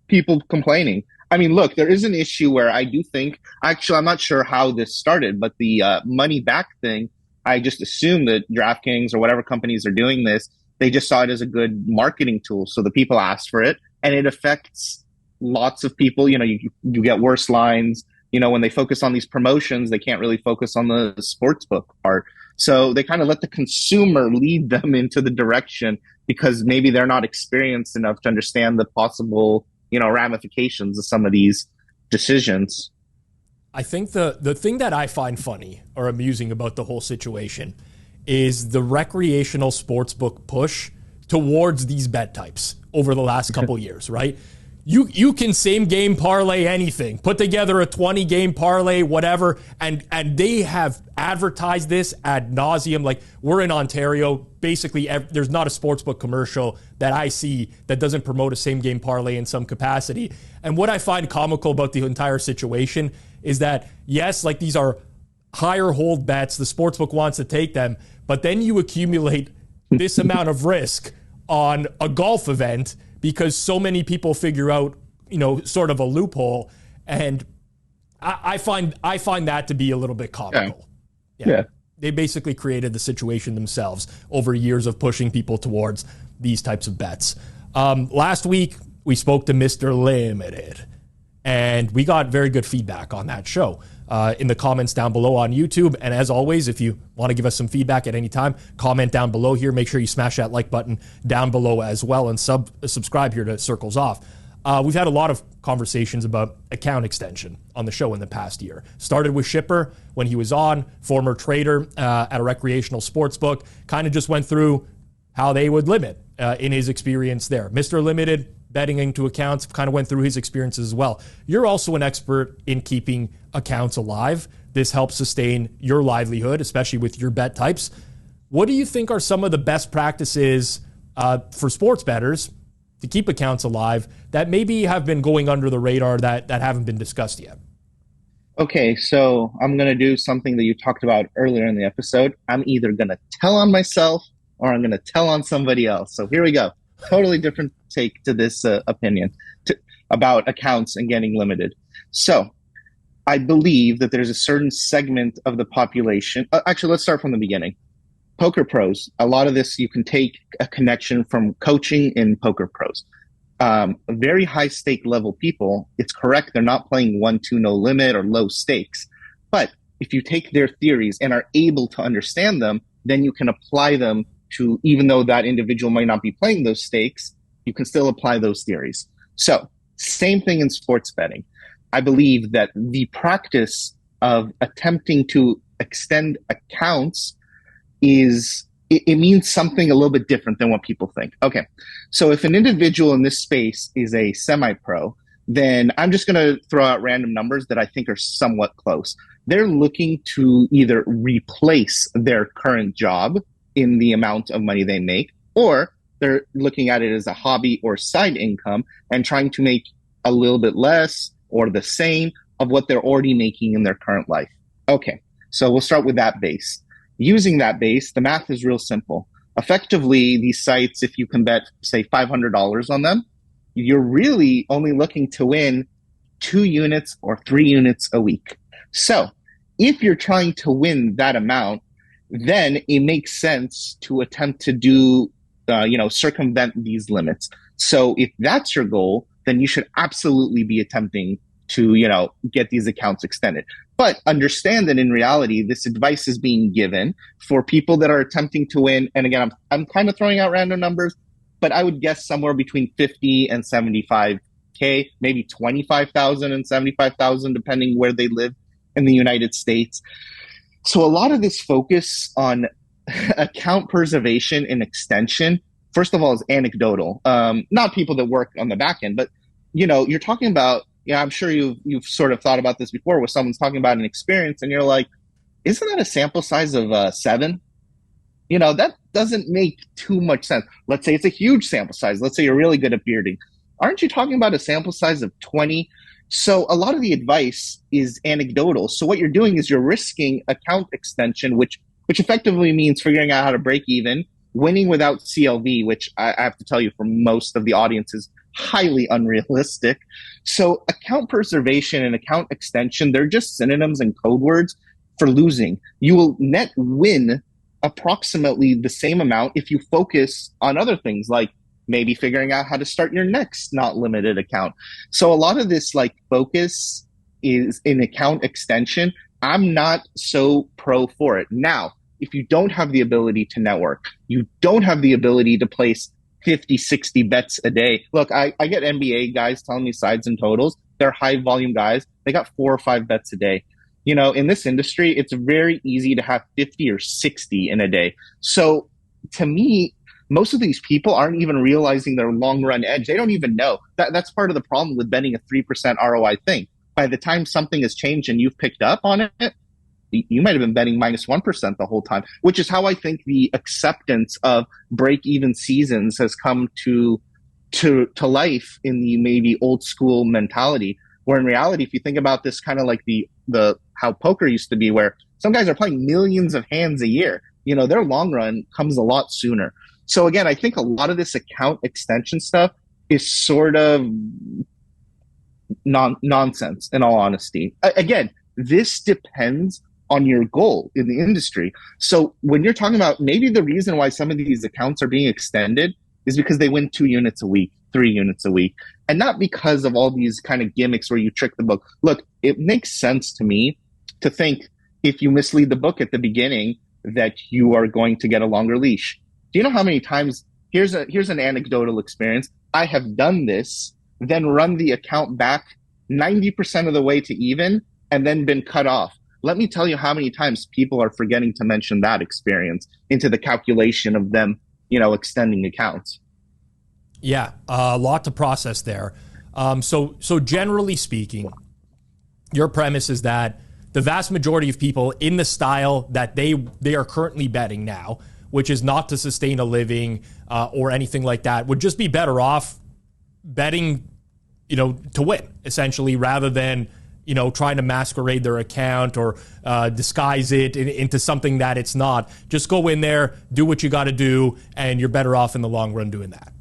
people complaining. I mean, look, there is an issue where I do think, actually, I'm not sure how this started, but the money back thing, I just assume that DraftKings or whatever companies are doing this, they just saw it as a good marketing tool. So the people asked for it, and it affects lots of people. You get worse lines. When they focus on these promotions, they can't really focus on the sports book part. So they kind of let the consumer lead them into the direction because maybe they're not experienced enough to understand the possible, ramifications of some of these decisions. I think the thing that I find funny or amusing about the whole situation is the recreational sportsbook push towards these bet types over the last couple years, right? You can same game parlay anything, put together a 20 game parlay, whatever, and they have advertised this ad nauseum. Like we're in Ontario, basically there's not a sportsbook commercial that I see that doesn't promote a same game parlay in some capacity. And what I find comical about the entire situation is that yes, like these are higher hold bets, the sportsbook wants to take them, but then you accumulate this amount of risk on a golf event because so many people figure out, sort of a loophole. And I find that to be a little bit comical. Yeah. They basically created the situation themselves over years of pushing people towards these types of bets. Last week, we spoke to Mr. Limited, and we got very good feedback on that show. In the comments down below on YouTube. And as always, if you want to give us some feedback at any time, comment down below here. Make sure you smash that like button down below as well and subscribe here to Circles Off. We've had a lot of conversations about account extension on the show in the past year. Started with Shipper when he was on, former trader at a recreational sports book, kind of just went through how they would limit in his experience there. Mr. Limited, betting into accounts, kind of went through his experiences as well. You're also an expert in keeping accounts alive. This helps sustain your livelihood, especially with your bet types. What do you think are some of the best practices for sports bettors to keep accounts alive that maybe have been going under the radar that haven't been discussed yet? Okay, so I'm going to do something that you talked about earlier in the episode. I'm either going to tell on myself or I'm going to tell on somebody else. So here we go. Totally different take to this opinion about accounts and getting limited. So I believe that there's a certain segment of the population. Actually, let's start from the beginning. Poker pros. A lot of this, you can take a connection from coaching in poker pros. Very high stake level people, it's correct. They're not playing 1-2 no limit or low stakes. But if you take their theories and are able to understand them, then you can apply them to, even though that individual might not be playing those stakes, you can still apply those theories. So same thing in sports betting. I believe that the practice of attempting to extend accounts it means something a little bit different than what people think. Okay, so if an individual in this space is a semi-pro, then I'm just going to throw out random numbers that I think are somewhat close. They're looking to either replace their current job in the amount of money they make, or they're looking at it as a hobby or side income and trying to make a little bit less or the same of what they're already making in their current life. Okay, so we'll start with that base. Using that base, the math is real simple. Effectively, these sites, if you can bet, say, $500 on them, you're really only looking to win 2 units or 3 units a week. So if you're trying to win that amount, then it makes sense to attempt to do circumvent these limits. So if that's your goal, then you should absolutely be attempting to, get these accounts extended. But understand that in reality, this advice is being given for people that are attempting to win. And again, I'm kind of throwing out random numbers, but I would guess somewhere between 50 and 75K, maybe 25,000 and 75,000, depending where they live in the United States. So a lot of this focus on account preservation and extension, first of all, is anecdotal. Not people that work on the back end, but you're talking about, I'm sure you've sort of thought about this before, where someone's talking about an experience and you're like, isn't that a sample size of 7? That doesn't make too much sense. Let's say it's a huge sample size. Let's say you're really good at bearding. Aren't you talking about a sample size of 20? So a lot of the advice is anecdotal. So what you're doing is you're risking account extension, which effectively means figuring out how to break even, winning without CLV, which I have to tell you, for most of the audience, is highly unrealistic. So account preservation and account extension, they're just synonyms and code words for losing. You will net win approximately the same amount if you focus on other things, like maybe figuring out how to start your next not limited account. So a lot of this focus is in account extension. I'm not so pro for it. Now, if you don't have the ability to network, you don't have the ability to place 50, 60 bets a day. Look, I get NBA guys telling me sides and totals. They're high volume guys. They got 4 or 5 bets a day. In this industry, it's very easy to have 50 or 60 in a day. So to me, most of these people aren't even realizing their long run edge. They don't even know. That's part of the problem with betting a 3% ROI thing. By the time something has changed and you've picked up on it, you might have been betting minus 1% the whole time, which is how I think the acceptance of break-even seasons has come to life in the maybe old school mentality, where in reality, if you think about this kind of like the how poker used to be, where some guys are playing millions of hands a year, their long run comes a lot sooner. So again, I think a lot of this account extension stuff is sort of nonsense, in all honesty. Again, this depends on your goal in the industry. So when you're talking about maybe the reason why some of these accounts are being extended is because they win 2 units a week, 3 units a week, and not because of all these kind of gimmicks where you trick the book. Look, it makes sense to me to think if you mislead the book at the beginning that you are going to get a longer leash. Do you know how many times, here's an anecdotal experience. I have done this, then run the account back 90% of the way to even, and then been cut off. Let me tell you how many times people are forgetting to mention that experience into the calculation of them, extending accounts. Yeah, a lot to process there. So generally speaking, your premise is that the vast majority of people in the style that they are currently betting now, which is not to sustain a living or anything like that, would just be better off betting, to win, essentially, rather than trying to masquerade their account or disguise it into something that it's not. Just go in there, do what you got to do, and you're better off in the long run doing that.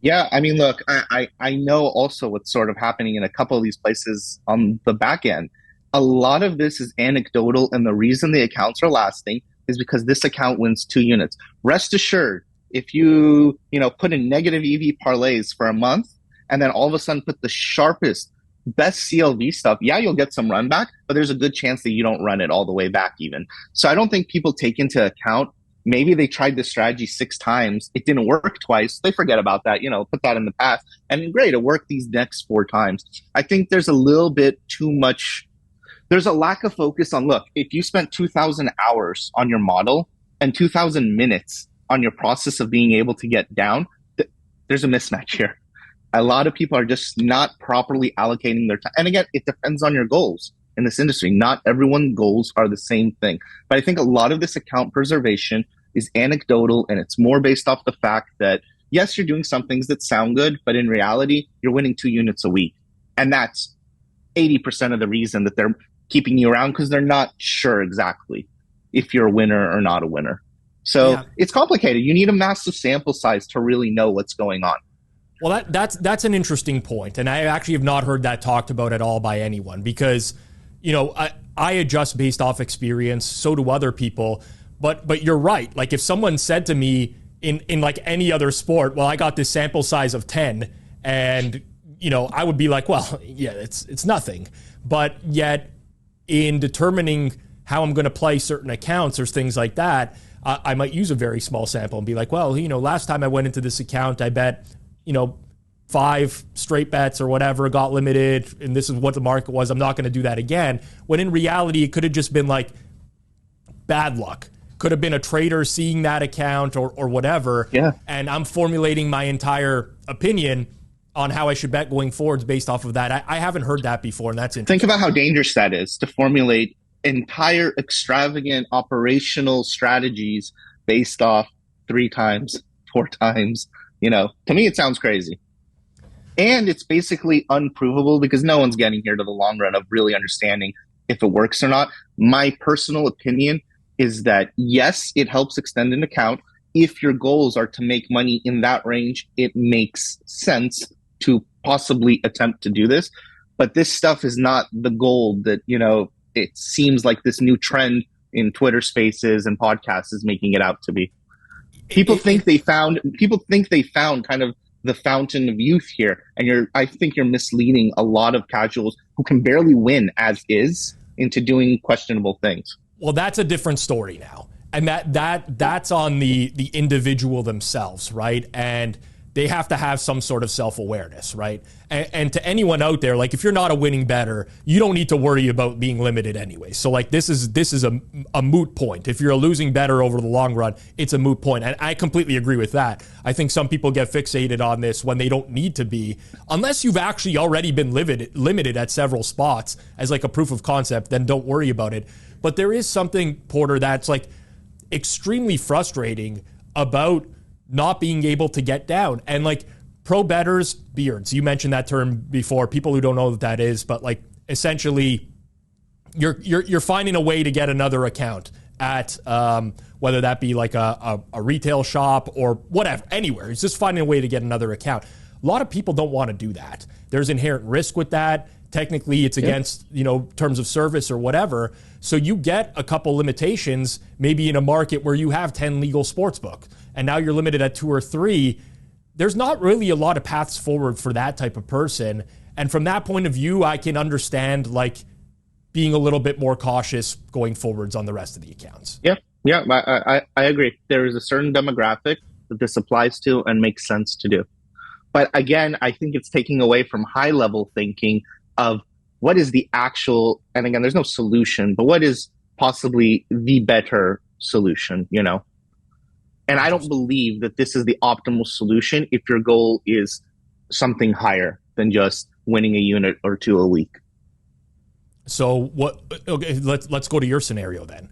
Yeah, I mean, look, I know also what's sort of happening in a couple of these places on the back end. A lot of this is anecdotal, and the reason the accounts are lasting is because this account wins 2 units. Rest assured, if you put in negative EV parlays for a month and then all of a sudden put the sharpest, best CLV stuff, yeah, you'll get some run back, but there's a good chance that you don't run it all the way back even. So I don't think people take into account, maybe they tried this strategy 6 times, it didn't work twice, they forget about that, put that in the past, and great, it worked these next 4 times. I think there's a little bit too much, there's a lack of focus on, look, if you spent 2,000 hours on your model and 2,000 minutes on your process of being able to get down, there's a mismatch here. A lot of people are just not properly allocating their time. And again, it depends on your goals in this industry. Not everyone's goals are the same thing. But I think a lot of this account preservation is anecdotal, and it's more based off the fact that, yes, you're doing some things that sound good, but in reality, you're winning 2 units a week. And that's 80% of the reason that they're keeping you around, because they're not sure exactly if you're a winner or not a winner. So It's complicated. You need a massive sample size to really know what's going on. Well, that's an interesting point, and I actually have not heard that talked about at all by anyone, because I adjust based off experience, so do other people. But you're right. Like, if someone said to me, in like any other sport, well, I got this sample size of 10 and, I would be like, well, yeah, it's nothing. But yet in determining how I'm going to play certain accounts or things like that, I might use a very small sample and be like, well, last time I went into this account, I bet, 5 straight bets or whatever, got limited, and this is what the market was. I'm not going to do that again. When in reality, it could have just been like bad luck. Could have been a trader seeing that account or whatever. Yeah. And I'm formulating my entire opinion on how I should bet going forwards based off of that. I haven't heard that before, and that's interesting. Think about how dangerous that is to formulate entire extravagant operational strategies based off 3 times, 4 times. To me, it sounds crazy. And it's basically unprovable because no one's getting here to the long run of really understanding if it works or not. My personal opinion is that, yes, it helps extend an account. If your goals are to make money in that range, it makes sense to possibly attempt to do this. But this stuff is not the gold that, it seems like this new trend in Twitter Spaces and podcasts is making it out to be. People think they found kind of the fountain of youth here, and I think you're misleading a lot of casuals who can barely win as is into doing questionable things. Well, that's a different story now, and that's on the individual themselves, right? And they have to have some sort of self-awareness, right? And to anyone out there, like if you're not a winning bettor, you don't need to worry about being limited anyway. So like this is a moot point. If you're a losing bettor over the long run, it's a moot point. And I completely agree with that. I think some people get fixated on this when they don't need to be, unless you've actually already been limited at several spots as like a proof of concept, then don't worry about it. But there is something, Porter, that's like extremely frustrating about not being able to get down. And like pro bettors, beards, you mentioned that term before, people who don't know what that is, but like essentially you're finding a way to get another account at whether that be like a retail shop or whatever, anywhere. It's just finding a way to get another account. A lot of people don't want to do that. There's inherent risk with that. Technically, it's against, terms of service or whatever. So you get a couple limitations, maybe in a market where you have 10 legal sportsbook, and now you're limited at 2 or 3. There's not really a lot of paths forward for that type of person. And from that point of view, I can understand like being a little bit more cautious going forwards on the rest of the accounts. Yeah, I agree. There is a certain demographic that this applies to and makes sense to do. But again, I think it's taking away from high level thinking of what is the actual, and again, there's no solution, but what is possibly the better solution, And I don't believe that this is the optimal solution if your goal is something higher than just winning a unit or 2 a week. So okay, let's go to your scenario then,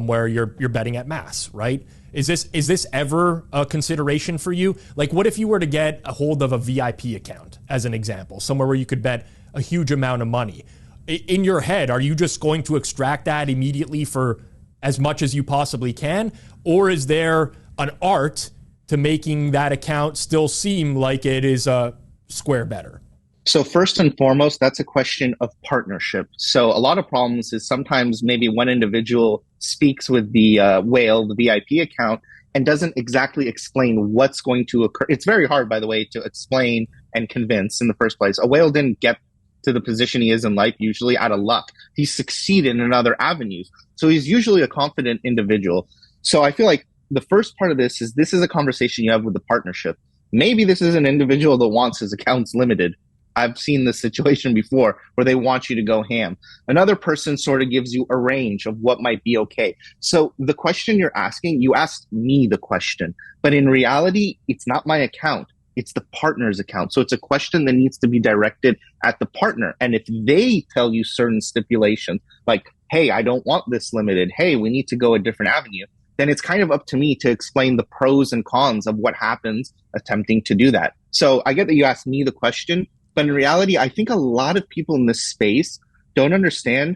where you're betting at mass, right? Is this ever a consideration for you? Like, what if you were to get a hold of a VIP account, as an example, somewhere where you could bet a huge amount of money? In your head, are you just going to extract that immediately for as much as you possibly can? Or is there an art to making that account still seem like it is a square better? So first and foremost, that's a question of partnership. So a lot of problems is sometimes maybe one individual speaks with the whale, the VIP account, and doesn't exactly explain what's going to occur. It's very hard, by the way, to explain and convince in the first place. A whale didn't get to the position he is in life usually out of luck. He succeeded in other avenues. So he's usually a confident individual. So I feel like the first part of this is a conversation you have with the partnership. Maybe this is an individual that wants his accounts limited. I've seen this situation before where they want you to go ham. Another person sort of gives you a range of what might be okay. So the question you're asking, you asked me the question, but in reality, it's not my account. It's the partner's account. So it's a question that needs to be directed at the partner. And if they tell you certain stipulations, like, hey, I don't want this limited. Hey, we need to go a different avenue. Then it's kind of up to me to explain the pros and cons of what happens attempting to do that. So I get that you asked me the question, but in reality, I think a lot of people in this space don't understand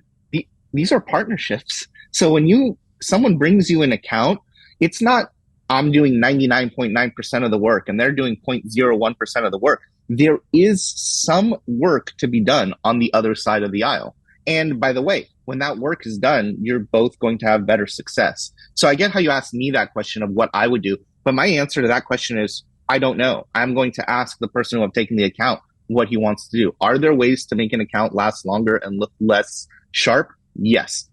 these are partnerships. So when someone brings you an account, it's not I'm doing 99.9% of the work and they're doing 0.01% of the work. There is some work to be done on the other side of the aisle. And by the way, when that work is done, you're both going to have better success. So I get how you asked me that question of what I would do. But my answer to that question is, I don't know. I'm going to ask the person who I've taken the account what he wants to do. Are there ways to make an account last longer and look less sharp? Yes.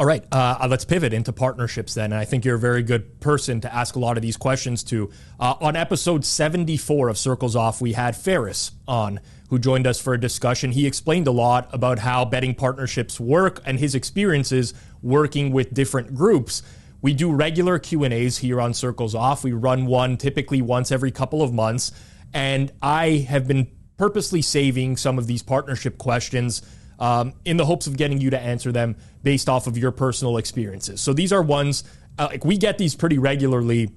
All right, let's pivot into partnerships then. And I think you're a very good person to ask a lot of these questions to. On episode 74 of Circles Off, we had Ferris on, who joined us for a discussion. He explained a lot about how betting partnerships work and his experiences working with different groups. We do regular Q&As here on Circles Off. We run one typically once every couple of months. And I have been purposely saving some of these partnership questions in the hopes of getting you to answer them based off of your personal experiences. So these are ones, like we get these pretty regularly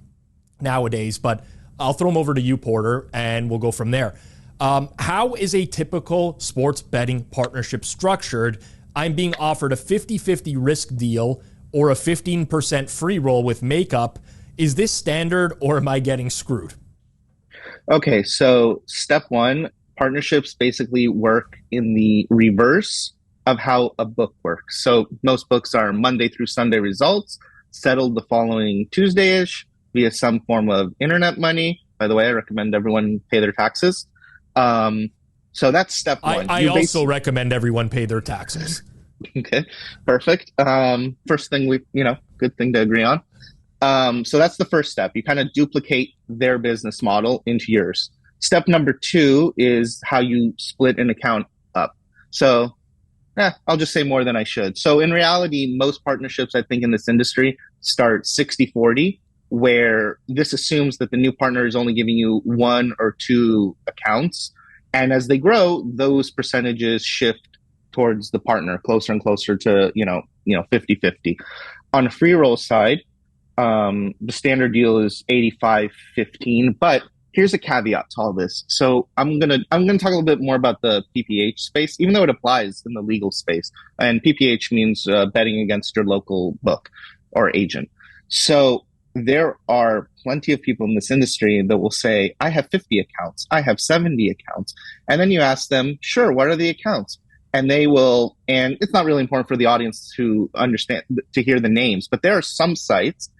nowadays, but I'll throw them over to you, Porter, and we'll go from there. How is a typical sports betting partnership structured? I'm being offered a 50-50 risk deal or a 15% free roll with makeup. Is this standard or am I getting screwed? Okay, so step one, partnerships basically work in the reverse of how a book works. So most books are Monday through Sunday results, settled the following Tuesday-ish via some form of internet money. By the way, I recommend everyone pay their taxes. So that's step one. I also recommend everyone pay their taxes. Okay, perfect. First thing good thing to agree on. So that's the first step. You kind of duplicate their business model into yours. Step number two is how you split an account up. So I'll just say more than I should. So in reality, most partnerships, I think, in this industry start 60-40, where this assumes that the new partner is only giving you one or two accounts. And as they grow, those percentages shift towards the partner closer and closer to, 50-50. On the free roll side, the standard deal is 85-15, but here's a caveat to all this. So I'm gonna talk a little bit more about the PPH space, even though it applies in the legal space. And PPH means betting against your local book or agent. So there are plenty of people in this industry that will say, I have 50 accounts, I have 70 accounts. And then you ask them, sure, what are the accounts? And they will, and it's not really important for the audience to understand, to hear the names, but there are some sites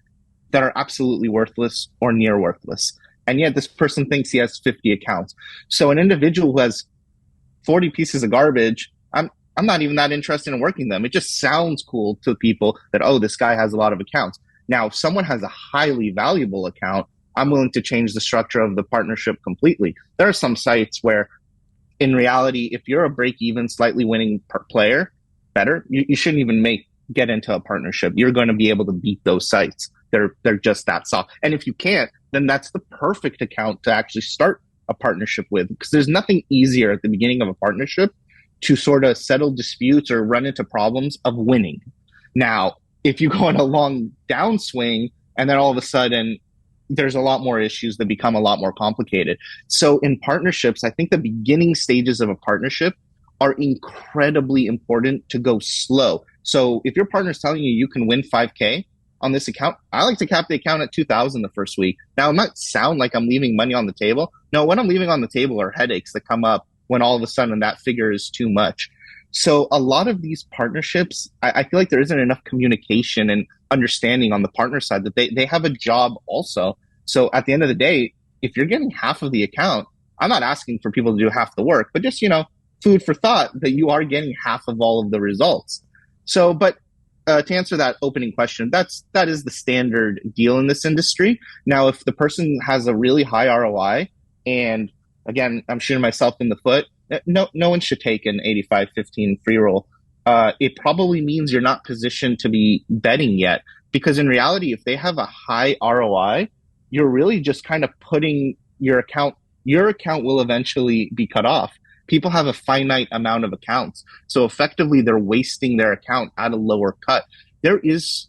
that are absolutely worthless or near worthless. And yet this person thinks he has 50 accounts. So an individual who has 40 pieces of garbage, I'm not even that interested in working them. It just sounds cool to people that, oh, this guy has a lot of accounts. Now, if someone has a highly valuable account, I'm willing to change the structure of the partnership completely. There are some sites where, in reality, if you're a break-even, slightly winning per player, better, you shouldn't even get into a partnership. You're going to be able to beat those sites. They're just that soft. And if you can't, then that's the perfect account to actually start a partnership with, because there's nothing easier at the beginning of a partnership to sort of settle disputes or run into problems of winning. Now, if you go on a long downswing and then all of a sudden there's a lot more issues that become a lot more complicated. So in partnerships, I think the beginning stages of a partnership are incredibly important to go slow. So if your partner's telling you you can win 5K on this account, I like to cap the account at 2,000 the first week. Now, it might sound like I'm leaving money on the table. No, what I'm leaving on the table are headaches that come up when all of a sudden that figure is too much. So a lot of these partnerships, I feel like there isn't enough communication and understanding on the partner side that they have a job also. So at the end of the day, if you're getting half of the account, I'm not asking for people to do half the work, but just, food for thought that you are getting half of all of the results. So, but to answer that opening question, that is the standard deal in this industry. Now, if the person has a really high ROI, and again, I'm shooting myself in the foot, no one should take an 85-15 free roll. It probably means you're not positioned to be betting yet, because in reality, if they have a high ROI, you're really just kind of putting your account will eventually be cut off. People have a finite amount of accounts. So effectively, they're wasting their account at a lower cut. There is,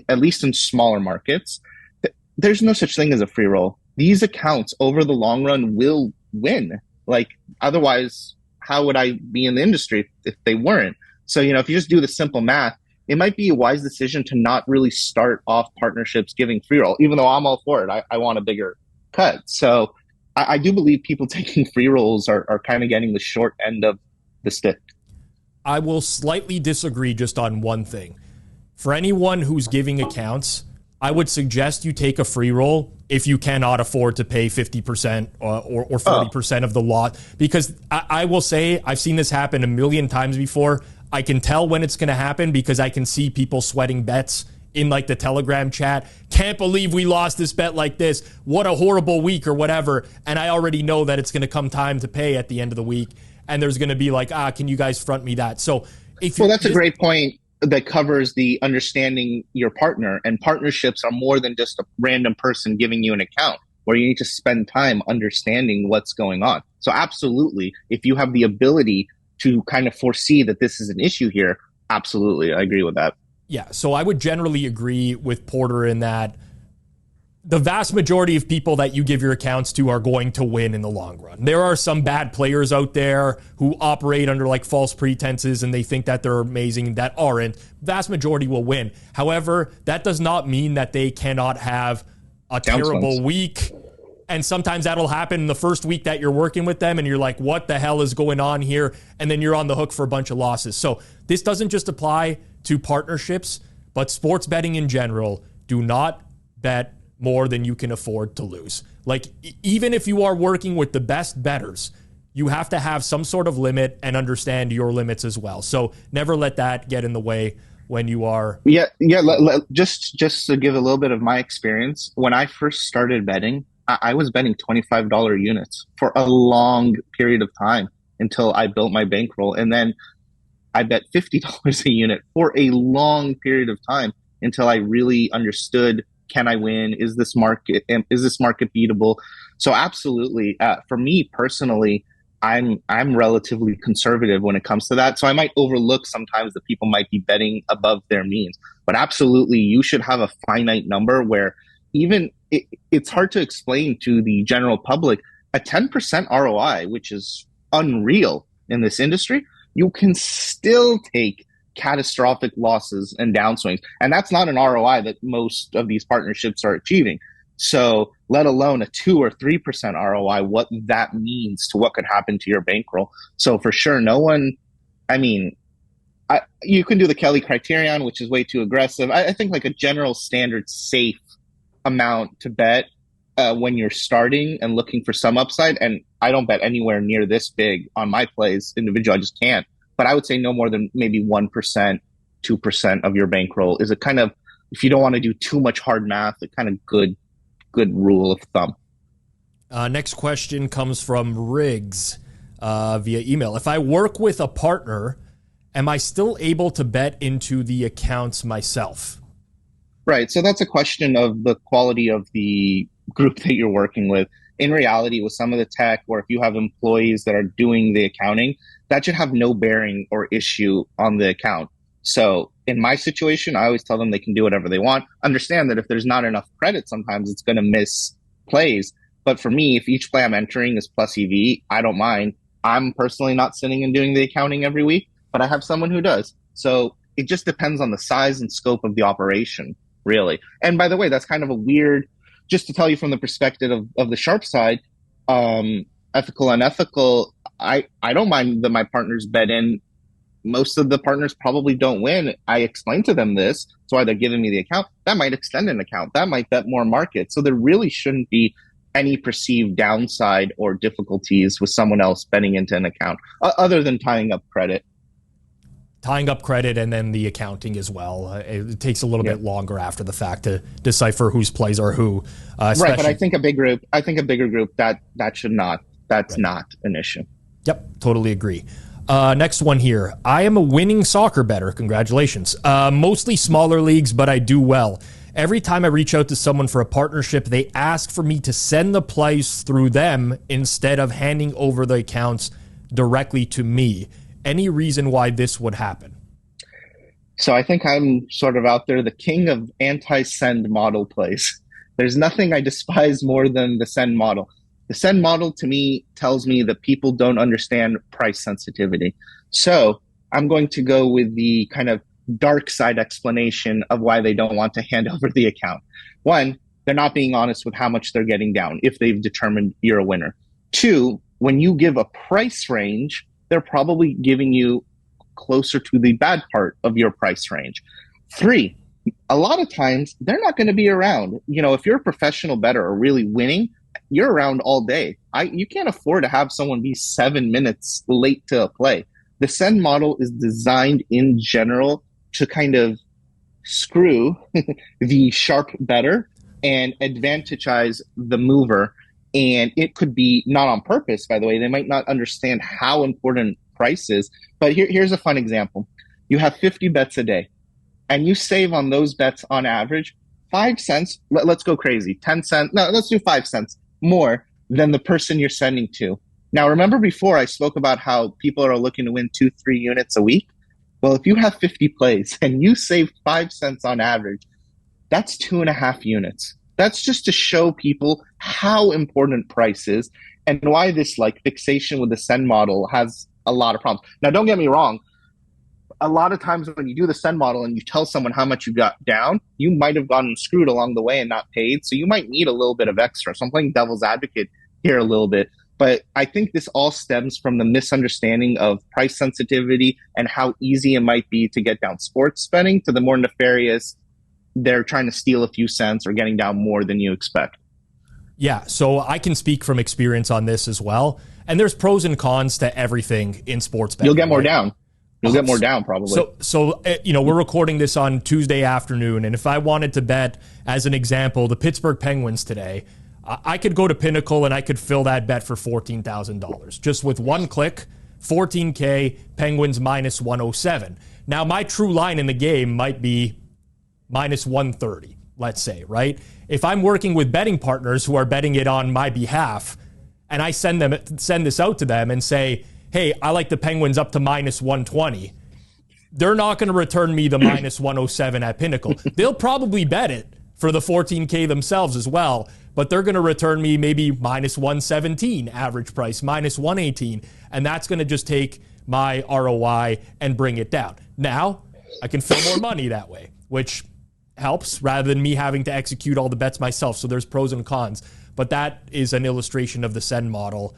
at least in smaller markets, there's no such thing as a free roll. These accounts over the long run will win. Like, otherwise, how would I be in the industry if they weren't? So, if you just do the simple math, it might be a wise decision to not really start off partnerships giving free roll, even though I'm all for it. I want a bigger cut. So I do believe people taking free rolls are kind of getting the short end of the stick. I will slightly disagree just on one thing. For anyone who's giving accounts, I would suggest you take a free roll if you cannot afford to pay 50% or 40% of the lot. Because I will say, I've seen this happen a million times before. I can tell when it's going to happen because I can see people sweating bets in like the Telegram chat. Can't believe we lost this bet like this. What a horrible week or whatever. And I already know that it's going to come time to pay at the end of the week. And there's going to be like, can you guys front me that? So that's a great point that covers the understanding your partner, and partnerships are more than just a random person giving you an account, where you need to spend time understanding what's going on. So absolutely, if you have the ability to kind of foresee that this is an issue here, absolutely, I agree with that. Yeah, so I would generally agree with Porter in that the vast majority of people that you give your accounts to are going to win in the long run. There are some bad players out there who operate under like false pretenses and they think that they're amazing that aren't. Vast majority will win. However, that does not mean that they cannot have a terrible week. And sometimes that'll happen in the first week that you're working with them and you're like, what the hell is going on here? And then you're on the hook for a bunch of losses. So this doesn't just apply to partnerships, but sports betting in general. Do not bet more than you can afford to lose. Like, even if you are working with the best bettors, you have to have some sort of limit and understand your limits as well. So never let that get in the way when you are. Just to give a little bit of my experience, when I first started betting, I was betting $25 units for a long period of time until I built my bankroll. And then I bet $50 a unit for a long period of time until I really understood, can I win? Is this market beatable? So absolutely. For me personally, I'm relatively conservative when it comes to that. So I might overlook sometimes that people might be betting above their means. But absolutely, you should have a finite number where even it's hard to explain to the general public. A 10% ROI, which is unreal in this industry, you can still take catastrophic losses and downswings. And that's not an ROI that most of these partnerships are achieving. So let alone a 2 or 3% ROI, what that means to what could happen to your bankroll. So for sure, you can do the Kelly criterion, which is way too aggressive. I think like a general standard safe amount to bet when you're starting and looking for some upside. And I don't bet anywhere near this big on my plays individual. I just can't. But I would say no more than maybe 1%, 2% of your bankroll is a kind of, if you don't want to do too much hard math, a kind of good rule of thumb. Next question comes from Riggs via email. If I work with a partner, am I still able to bet into the accounts myself? Right. So that's a question of the quality of the group that you're working with. In reality, with some of the tech, or if you have employees that are doing the accounting, that should have no bearing or issue on the account. So in my situation, I always tell them they can do whatever they want. Understand that if there's not enough credit, sometimes it's going to miss plays. But for me, if each play I'm entering is plus EV, I don't mind. I'm personally not sitting and doing the accounting every week, but I have someone who does. So it just depends on the size and scope of the operation, really. And by the way, that's kind of a weird, just to tell you from the perspective of the sharp side, ethical, unethical, I don't mind that my partners bet in. Most of the partners probably don't win. I explain to them this. That's why they're giving me the account. That might extend an account. That might bet more market. So there really shouldn't be any perceived downside or difficulties with someone else betting into an account, other than tying up credit. Tying up credit and then the accounting as well. It takes a little bit longer after the fact to decipher whose plays are who. Right, but I think a bigger group that should not. That's not an issue. Yep, totally agree. Next one here. I am a winning soccer bettor. Congratulations. Mostly smaller leagues, but I do well. Every time I reach out to someone for a partnership, they ask for me to send the plays through them instead of handing over the accounts directly to me. Any reason why this would happen? So I think I'm sort of out there, the king of anti-send model plays. There's nothing I despise more than the send model. The send model to me tells me that people don't understand price sensitivity. So I'm going to go with the kind of dark side explanation of why they don't want to hand over the account. One, they're not being honest with how much they're getting down if they've determined you're a winner. Two, when you give a price range, they're probably giving you closer to the bad part of your price range. Three, a lot of times they're not going to be around. If you're a professional bettor or really winning, you're around all day. You can't afford to have someone be 7 minutes late to a play. The send model is designed in general to kind of screw the sharp bettor and advantagize the mover. And it could be not on purpose, by the way. They might not understand how important price is. But here's a fun example. You have 50 bets a day, and you save on those bets on average 5 cents. Let's go crazy. 10 cents. No, let's do 5 cents more than the person you're sending to. Now, remember before I spoke about how people are looking to win 2-3 units a week? Well, if you have 50 plays and you save 5 cents on average, that's 2.5 units. That's just to show people how important price is and why this fixation with the send model has a lot of problems. Now, don't get me wrong. A lot of times when you do the send model and you tell someone how much you got down, you might have gotten screwed along the way and not paid. So you might need a little bit of extra. So I'm playing devil's advocate here a little bit. But I think this all stems from the misunderstanding of price sensitivity and how easy it might be to get down sports betting to the more nefarious, they're trying to steal a few cents or getting down more than you expect. Yeah, so I can speak from experience on this as well. And there's pros and cons to everything in sports betting. You'll get more down. You'll get more down probably. So we're recording this on Tuesday afternoon, and if I wanted to bet, as an example, the Pittsburgh Penguins today, I could go to Pinnacle and I could fill that bet for $14,000. Just with one click, $14K, Penguins minus 107. Now, my true line in the game might be minus 130, let's say, right? If I'm working with betting partners who are betting it on my behalf, and I send this out to them and say, hey, I like the Penguins up to minus 120, they're not going to return me the minus 107 at Pinnacle. They'll probably bet it for the $14K themselves as well, but they're going to return me maybe minus 117 average price, minus 118, and that's going to just take my ROI and bring it down. Now, I can fill more money that way, which helps rather than me having to execute all the bets myself. So there's pros and cons, but that is an illustration of the send model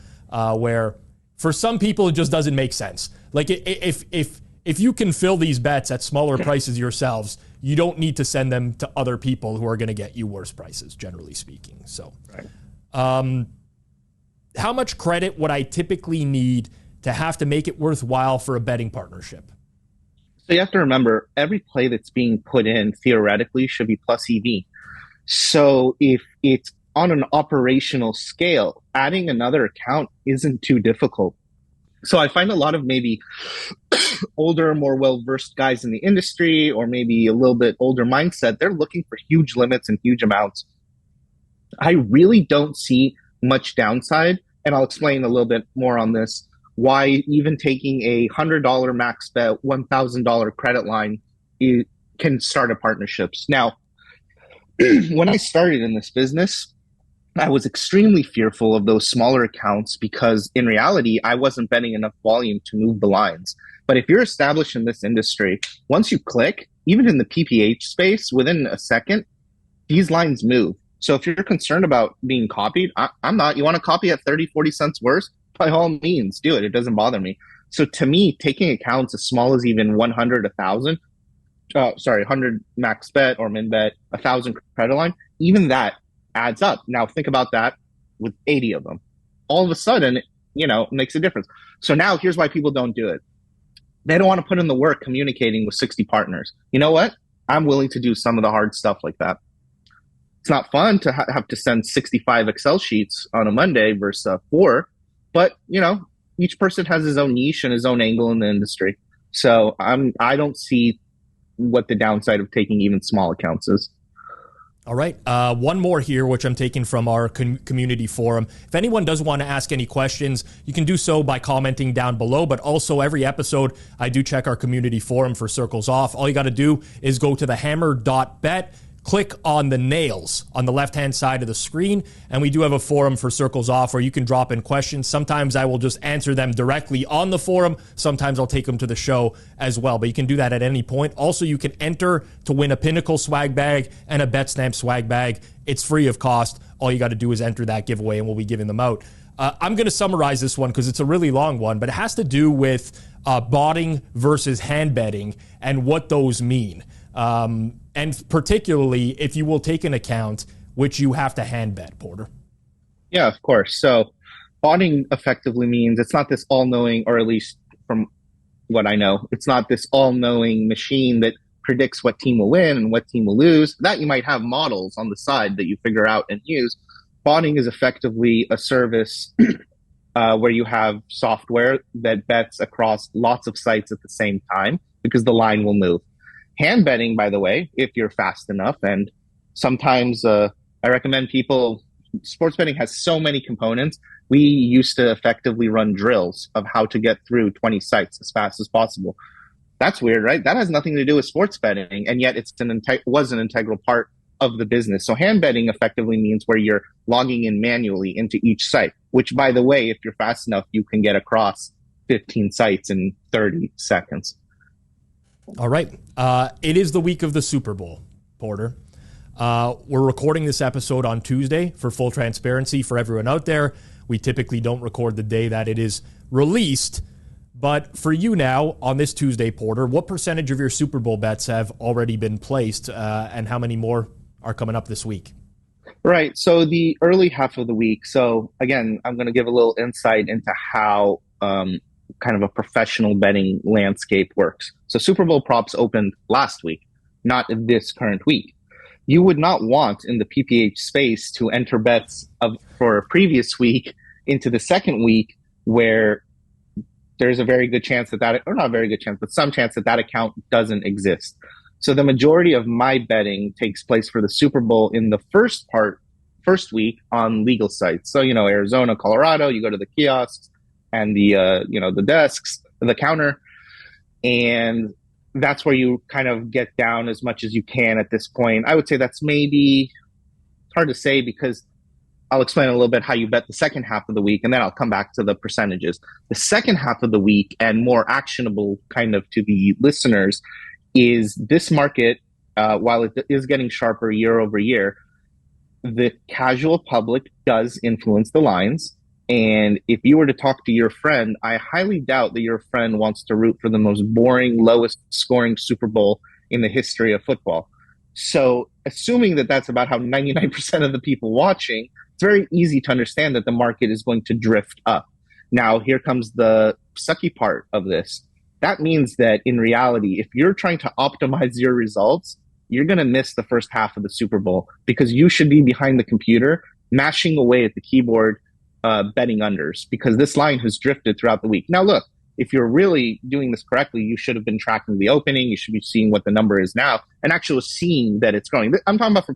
where for some people it just doesn't make sense. Like if you can fill these bets at smaller prices yourselves, you don't need to send them to other people who are going to get you worse prices, generally speaking. So, how much credit would I typically need to have to make it worthwhile for a betting partnership? So you have to remember, every play that's being put in theoretically should be plus EV. So if it's on an operational scale, adding another account isn't too difficult. So I find a lot of maybe older, more well-versed guys in the industry, or maybe a little bit older mindset, they're looking for huge limits and huge amounts. I really don't see much downside, and I'll explain a little bit more on this, why even taking a $100 max bet, $1,000 credit line can start a partnerships. Now, when I started in this business, I was extremely fearful of those smaller accounts because in reality, I wasn't betting enough volume to move the lines. But if you're established in this industry, once you click, even in the PPH space, within a second, these lines move. So if you're concerned about being copied, I'm not. You want to copy at 30, 40 cents worse? By all means, do it. It doesn't bother me. So to me, taking accounts as small as even 100, 1,000, 100 max bet or min bet, 1,000 credit line, even that adds up. Now think about that with 80 of them. All of a sudden, it makes a difference. So now here's why people don't do it. They don't want to put in the work communicating with 60 partners. You know what? I'm willing to do some of the hard stuff like that. It's not fun to have to send 65 Excel sheets on a Monday versus 4, but each person has his own niche and his own angle in the industry. So I don't see what the downside of taking even small accounts is. All right. One more here, which I'm taking from our community forum. If anyone does want to ask any questions, you can do so by commenting down below. But also every episode, I do check our community forum for Circles Off. All you got to do is go to thehammer.bet. Click on the nails on the left-hand side of the screen, and we do have a forum for Circles Off where you can drop in questions. Sometimes I will just answer them directly on the forum. Sometimes I'll take them to the show as well, but you can do that at any point. Also, you can enter to win a Pinnacle swag bag and a BetStamp swag bag. It's free of cost. All you got to do is enter that giveaway, and we'll be giving them out. I'm going to summarize this one because it's a really long one, but it has to do with botting versus hand betting and what those mean. And particularly if you will take into account which you have to hand bet, Porter. Yeah, of course. So botting effectively means it's not this all-knowing, or at least from what I know, it's not this all-knowing machine that predicts what team will win and what team will lose. That you might have models on the side that you figure out and use. Botting is effectively a service where you have software that bets across lots of sites at the same time because the line will move. Hand betting, by the way, if you're fast enough, and sometimes I recommend people, sports betting has so many components. We used to effectively run drills of how to get through 20 sites as fast as possible. That's weird, right? That has nothing to do with sports betting, and yet was an integral part of the business. So hand betting effectively means where you're logging in manually into each site, which, by the way, if you're fast enough, you can get across 15 sites in 30 seconds. All right. It is the week of the Super Bowl, Porter. We're recording this episode on Tuesday for full transparency for everyone out there. We typically don't record the day that it is released. But for you now, on this Tuesday, Porter, what percentage of your Super Bowl bets have already been placed, and how many more are coming up this week? Right. So the early half of the week. So again, I'm going to give a little insight into how kind of a professional betting landscape works. So Super Bowl props opened last week, not this current week. You would not want in the PPH space to enter bets for a previous week into the second week where there's a very good chance or not a very good chance, but some chance that account doesn't exist. So the majority of my betting takes place for the Super Bowl in the first week on legal sites. So, Arizona, Colorado, you go to the kiosks and the desks, the counter, and that's where you kind of get down as much as you can at this point. I would say that's maybe, it's hard to say because I'll explain a little bit how you bet the second half of the week, and then I'll come back to the percentages. The second half of the week, and more actionable kind of to the listeners, is this market, while it is getting sharper year over year, the casual public does influence the lines. And if you were to talk to your friend, I highly doubt that your friend wants to root for the most boring, lowest scoring Super Bowl in the history of football. So assuming that that's about how 99% of the people watching, it's very easy to understand that the market is going to drift up. Now, here comes the sucky part of this. That means that in reality, if you're trying to optimize your results, you're going to miss the first half of the Super Bowl because you should be behind the computer, mashing away at the keyboard, betting unders, because this line has drifted throughout the week. Now, look, if you're really doing this correctly, you should have been tracking the opening. You should be seeing what the number is now and actually seeing that it's growing. I'm talking about for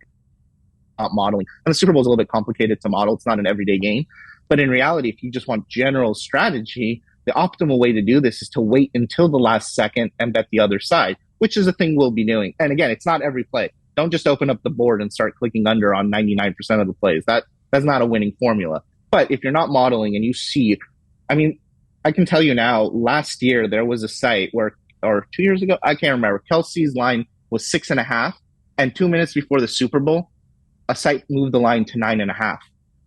modeling. And the Super Bowl is a little bit complicated to model. It's not an everyday game. But in reality, if you just want general strategy, the optimal way to do this is to wait until the last second and bet the other side, which is a thing we'll be doing. And again, it's not every play. Don't just open up the board and start clicking under on 99% of the plays. That's not a winning formula. But if you're not modeling and you see, I can tell you now, last year there was a site or 2 years ago, I can't remember, Kelsey's line was 6.5. And 2 minutes before the Super Bowl, a site moved the line to 9.5.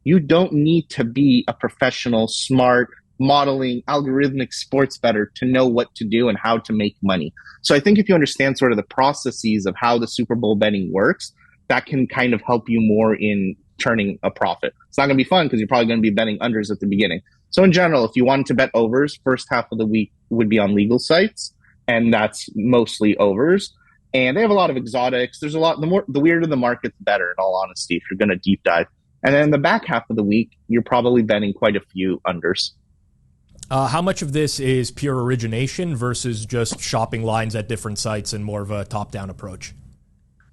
You don't need to be a professional, smart, modeling, algorithmic sports bettor to know what to do and how to make money. So I think if you understand sort of the processes of how the Super Bowl betting works, that can kind of help you more in turning a profit. It's not going to be fun because you're probably going to be betting unders at the beginning. So in general, if you wanted to bet overs, first half of the week would be on legal sites, and that's mostly overs. And they have a lot of exotics. There's a lot, the weirder the market, the better, in all honesty, if you're going to deep dive. And then in the back half of the week, you're probably betting quite a few unders. How much of this is pure origination versus just shopping lines at different sites and more of a top-down approach?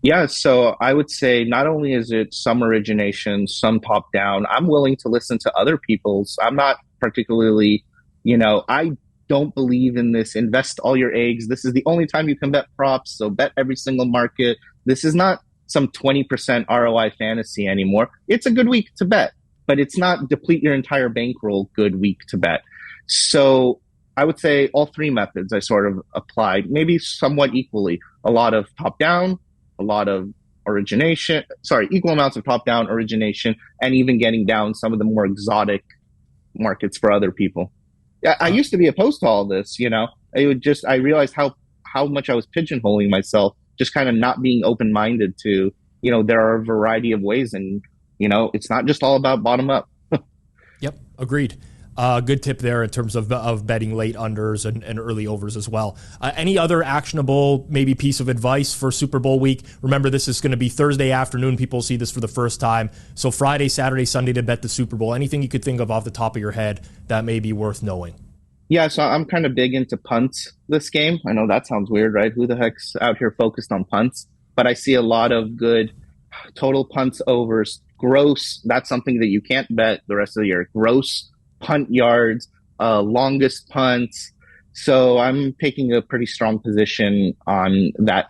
Yeah, so I would say not only is it some origination, some top-down, I'm willing to listen to other people's. I'm not particularly, I don't believe in this invest all your eggs. This is the only time you can bet props, so bet every single market. This is not some 20% ROI fantasy anymore. It's a good week to bet, but it's not deplete your entire bankroll good week to bet. So I would say all three methods I sort of applied, maybe somewhat equally. A lot of top-down, a lot of equal amounts of top-down origination, and even getting down some of the more exotic markets for other people. I used to be opposed to all this, I realized how much I was pigeonholing myself just kind of not being open-minded to, there are a variety of ways, and, it's not just all about bottom up. Yep, agreed. Good tip there in terms of betting late unders and early overs as well. Any other actionable maybe piece of advice for Super Bowl week? Remember, this is going to be Thursday afternoon. People see this for the first time. So Friday, Saturday, Sunday to bet the Super Bowl. Anything you could think of off the top of your head that may be worth knowing? Yeah, so I'm kind of big into punts this game. I know that sounds weird, right? Who the heck's out here focused on punts? But I see a lot of good total punts overs. Gross, that's something that you can't bet the rest of the year. Gross punt yards, longest punts. So I'm taking a pretty strong position on that,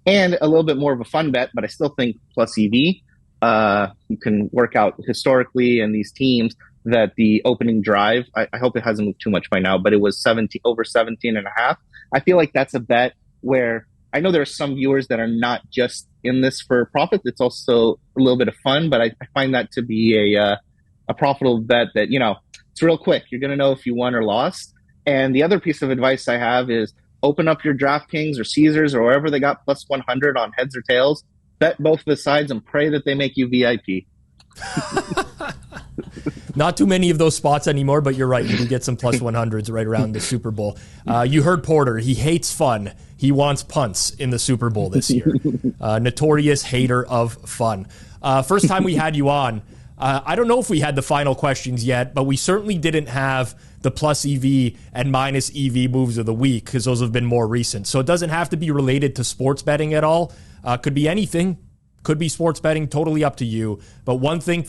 and a little bit more of a fun bet, but I still think plus EV. You can work out historically in these teams that the opening drive, I hope it hasn't moved too much by now, but it was over 17 and a half. I feel like that's a bet where I know there are some viewers that are not just in this for profit. It's also a little bit of fun, but I find that to be a profitable bet that, it's real quick. You're going to know if you won or lost. And the other piece of advice I have is open up your DraftKings or Caesars or wherever they got plus 100 on heads or tails, bet both the sides and pray that they make you VIP. Not too many of those spots anymore, but you're right. You can get some plus 100s right around the Super Bowl. You heard Porter. He hates fun. He wants punts in the Super Bowl this year. Notorious hater of fun. First time we had you on, I don't know if we had the final questions yet, but we certainly didn't have the plus EV and minus EV moves of the week because those have been more recent. So it doesn't have to be related to sports betting at all. Could be anything. Could be sports betting, totally up to you. But one thing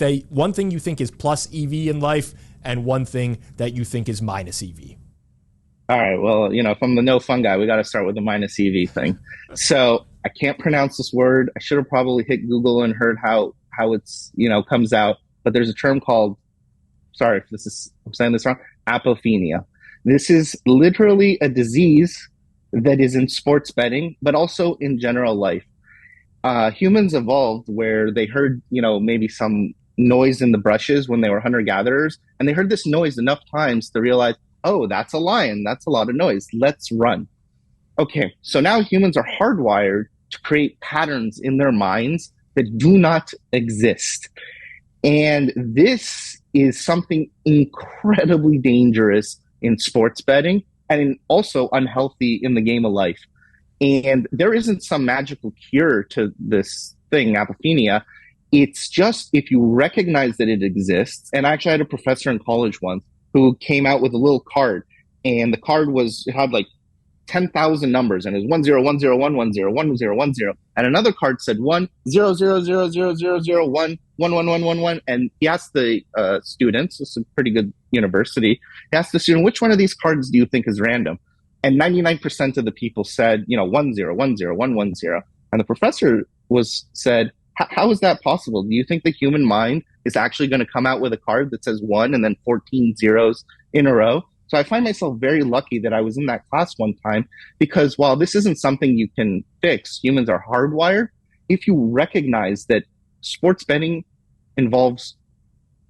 you think is plus EV in life and one thing that you think is minus EV. All right. Well, if I'm the no fun guy, we got to start with the minus EV thing. So I can't pronounce this word. I should have probably hit Google and heard how it's, comes out. But there's a term called, sorry if I'm saying this wrong, apophenia. This is literally a disease that is in sports betting, but also in general life. Humans evolved where they heard, maybe some noise in the brushes when they were hunter-gatherers, and they heard this noise enough times to realize, oh, that's a lion. That's a lot of noise. Let's run. Okay, so now humans are hardwired to create patterns in their minds that do not exist. And this is something incredibly dangerous in sports betting and also unhealthy in the game of life. And there isn't some magical cure to this thing, apophenia. It's just if you recognize that it exists. And I actually had a professor in college once who came out with a little card. And the card had like 10,000 numbers. And it was 101011011010. And another card said 100000001111111. And he asked the students, this is a pretty good university, he asked the student, which one of these cards do you think is random? And 99% of the people said, 1010110. And the professor said, how is that possible? Do you think the human mind is actually going to come out with a card that says 1 and then 14 zeros in a row? So I find myself very lucky that I was in that class one time, because while this isn't something you can fix, humans are hardwired. If you recognize that sports betting involves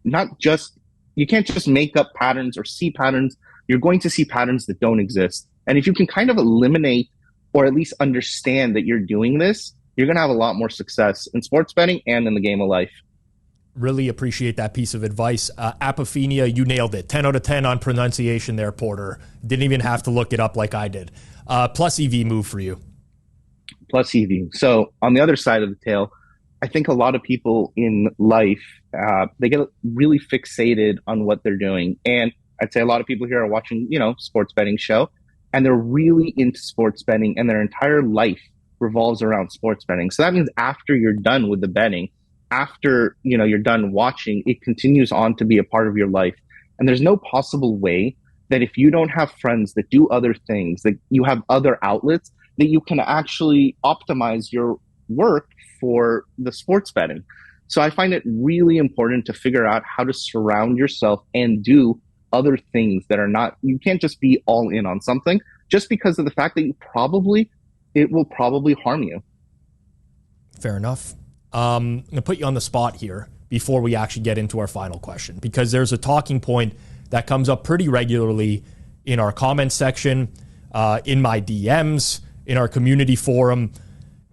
you can't just make up patterns or see patterns, you're going to see patterns that don't exist. And if you can kind of eliminate or at least understand that you're doing this, you're going to have a lot more success in sports betting and in the game of life. Really appreciate that piece of advice. Apophenia, you nailed it. 10 out of 10 on pronunciation there, Porter. Didn't even have to look it up like I did. Plus EV move for you. Plus EV. So on the other side of the tail, I think a lot of people in life, they get really fixated on what they're doing. And I'd say a lot of people here are watching, sports betting show, and they're really into sports betting, and their entire life revolves around sports betting. So that means after you're done with the betting, after you're done watching, it continues on to be a part of your life. And there's no possible way that if you don't have friends that do other things, that you have other outlets, that you can actually optimize your work for the sports betting. So I find it really important to figure out how to surround yourself and do other things that are not, you can't just be all in on something just because of the fact that it will probably harm you. Fair enough. I'm going to put you on the spot here before we actually get into our final question, because there's a talking point that comes up pretty regularly in our comment section, in my DMs, in our community forum,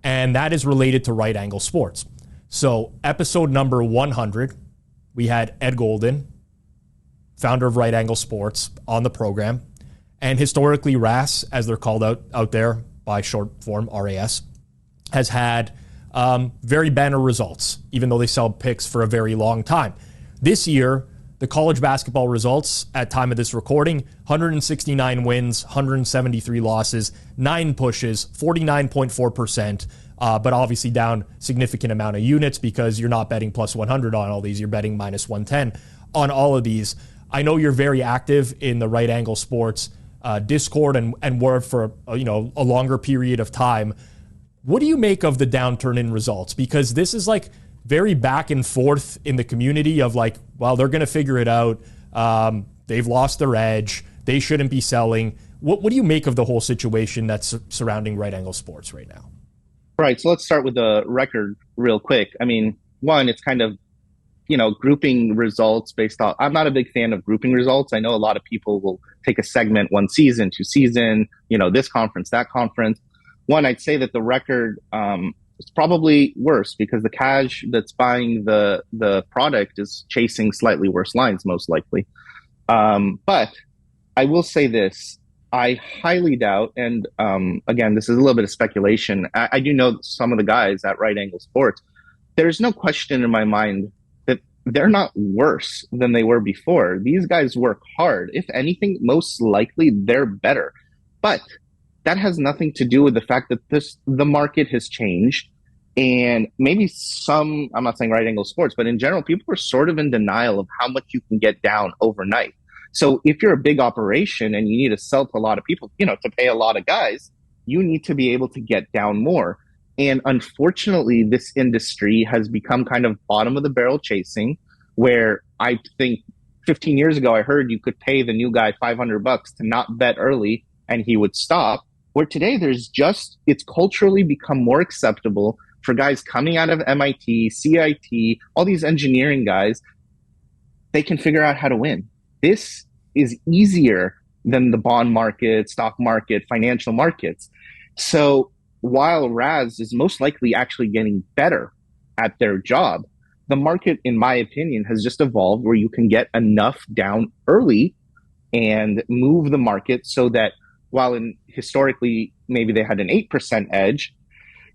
and that is related to right angle sports. So episode number 100, we had Ed Golden, founder of Right Angle Sports, on the program. And historically, RAS, as they're called out there by short form, RAS, has had very banner results, even though they sell picks for a very long time. This year, the college basketball results at time of this recording, 169 wins, 173 losses, 9 pushes, 49.4%, but obviously down significant amount of units because you're not betting plus 100 on all these, you're betting minus 110 on all of these. I know you're very active in the Right Angle Sports Discord and were for a longer period of time. What do you make of the downturn in results? Because this is like very back and forth in the community of like, well, they're going to figure it out. They've lost their edge. They shouldn't be selling. What do you make of the whole situation that's surrounding Right Angle Sports right now? Right. So let's start with the record real quick. I mean, one, it's kind of, grouping results based off. I'm not a big fan of grouping results. I know a lot of people will take a segment, 1 season, 2 season, this conference, that conference. One, I'd say that the record is probably worse because the cash that's buying the product is chasing slightly worse lines, most likely. But I will say this. I highly doubt, and again, this is a little bit of speculation. I do know some of the guys at Right Angle Sports. There's no question in my mind that they're not worse than they were before. These guys work hard. If anything, most likely they're better. But that has nothing to do with the fact that the market has changed. And maybe I'm not saying Right Angle Sports, but in general, people are sort of in denial of how much you can get down overnight. So if you're a big operation and you need to sell to a lot of people, to pay a lot of guys, you need to be able to get down more. And unfortunately, this industry has become kind of bottom of the barrel chasing, where I think 15 years ago, I heard you could pay the new guy $500 to not bet early and he would stop. Where today it's culturally become more acceptable for guys coming out of MIT, CIT, all these engineering guys. They can figure out how to win. This is easier than the bond market, stock market, financial markets. So while Raz is most likely actually getting better at their job, the market, in my opinion, has just evolved where you can get enough down early and move the market so that while historically maybe they had an 8% edge,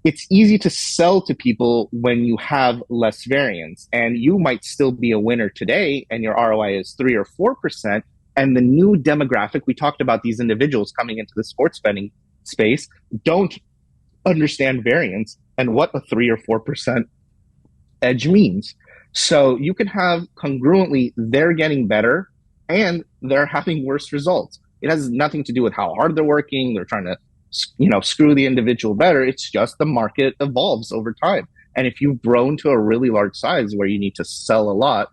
it's easy to sell to people when you have less variance. And you might still be a winner today and your ROI is 3 or 4%. And the new demographic, we talked about these individuals coming into the sports betting space, don't understand variance and what a 3 or 4% edge means. So you can have congruently, they're getting better and they're having worse results. It has nothing to do with how hard they're working. They're trying to, screw the individual better. It's just the market evolves over time. And if you've grown to a really large size where you need to sell a lot,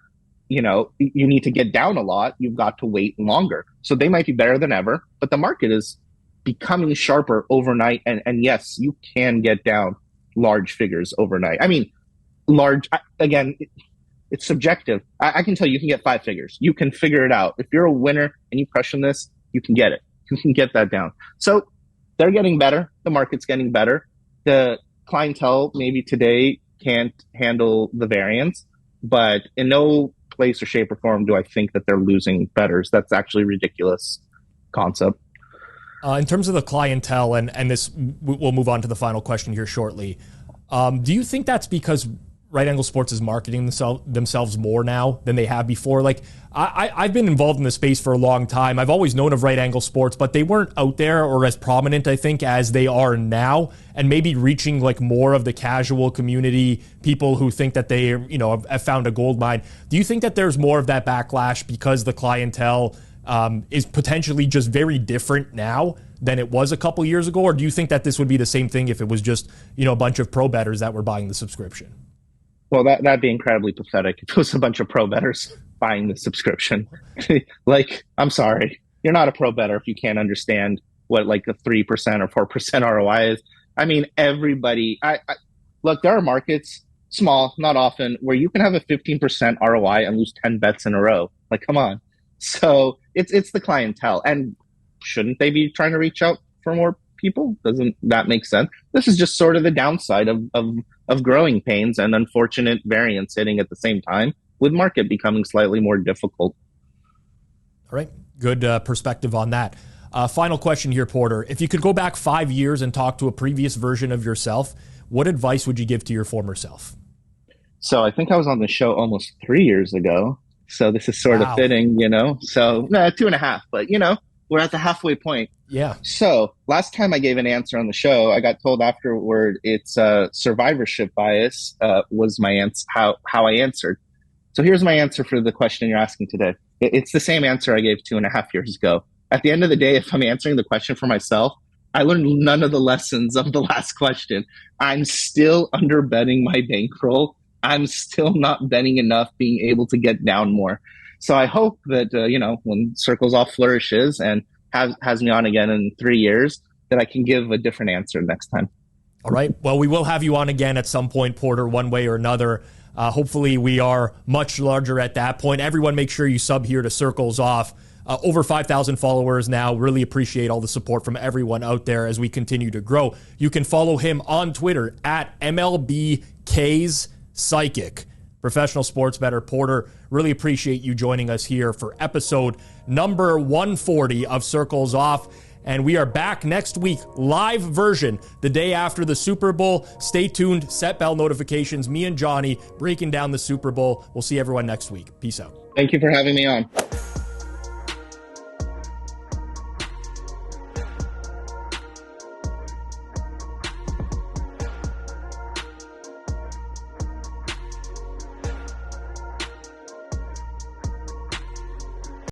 you need to get down a lot, you've got to wait longer. So they might be better than ever, but the market is becoming sharper overnight. And yes, you can get down large figures overnight. I mean, again, it's subjective. I can tell you can get 5 figures. You can figure it out. If you're a winner and you crush in this, you can get it. You can get that down. So they're getting better. The market's getting better. The clientele maybe today can't handle the variance, but in no place or shape or form do I think that they're losing bettors. That's actually a ridiculous concept. In terms of the clientele, and this, we'll move on to the final question here shortly. Do you think that's because Right Angle Sports is marketing themselves more now than they have before? Like, I've been involved in the space for a long time. I've always known of Right Angle Sports, but they weren't out there or as prominent, I think, as they are now, and maybe reaching like more of the casual community, people who think that they, have found a gold mine. Do you think that there's more of that backlash because the clientele is potentially just very different now than it was a couple years ago? Or do you think that this would be the same thing if it was just, a bunch of pro bettors that were buying the subscription? Well, that'd be incredibly pathetic if it was a bunch of pro bettors buying the subscription. Like, I'm sorry, you're not a pro bettor if you can't understand what like a 3% or 4% ROI is. I mean, everybody. Look, there are markets, small, not often, where you can have a 15% ROI and lose 10 bets in a row. Like, come on. So it's the clientele, and shouldn't they be trying to reach out for more people. Doesn't that make sense? This is just sort of the downside of growing pains and unfortunate variants hitting at the same time, with market becoming slightly more difficult. All right. Good perspective on that. Final question here, Porter. If you could go back 5 years and talk to a previous version of yourself, what advice would you give to your former self? So I think I was on the show almost 3 years ago. So this is sort of fitting, So 2.5, but we're at the halfway point. Yeah. So last time I gave an answer on the show, I got told afterward it's survivorship bias was my answer, how I answered. So here's my answer for the question you're asking today. It's the same answer I gave 2.5 years ago. At the end of the day, if I'm answering the question for myself, I learned none of the lessons of the last question. I'm still under betting my bankroll. I'm still not betting enough, being able to get down more. So I hope that, when Circles Off flourishes and has me on again in 3 years, that I can give a different answer next time. All right. Well, we will have you on again at some point, Porter, one way or another. Hopefully we are much larger at that point. Everyone make sure you sub here to Circles Off. Over 5,000 followers now. Really appreciate all the support from everyone out there as we continue to grow. You can follow him on Twitter at MLBK's Psychic. Professional sports bettor Porter, really appreciate you joining us here for episode number 140 of Circles Off. And we are back next week, live version, the day after the Super Bowl. Stay tuned, set bell notifications. Me and Johnny breaking down the Super Bowl. We'll see everyone next week. Peace out. Thank you for having me on.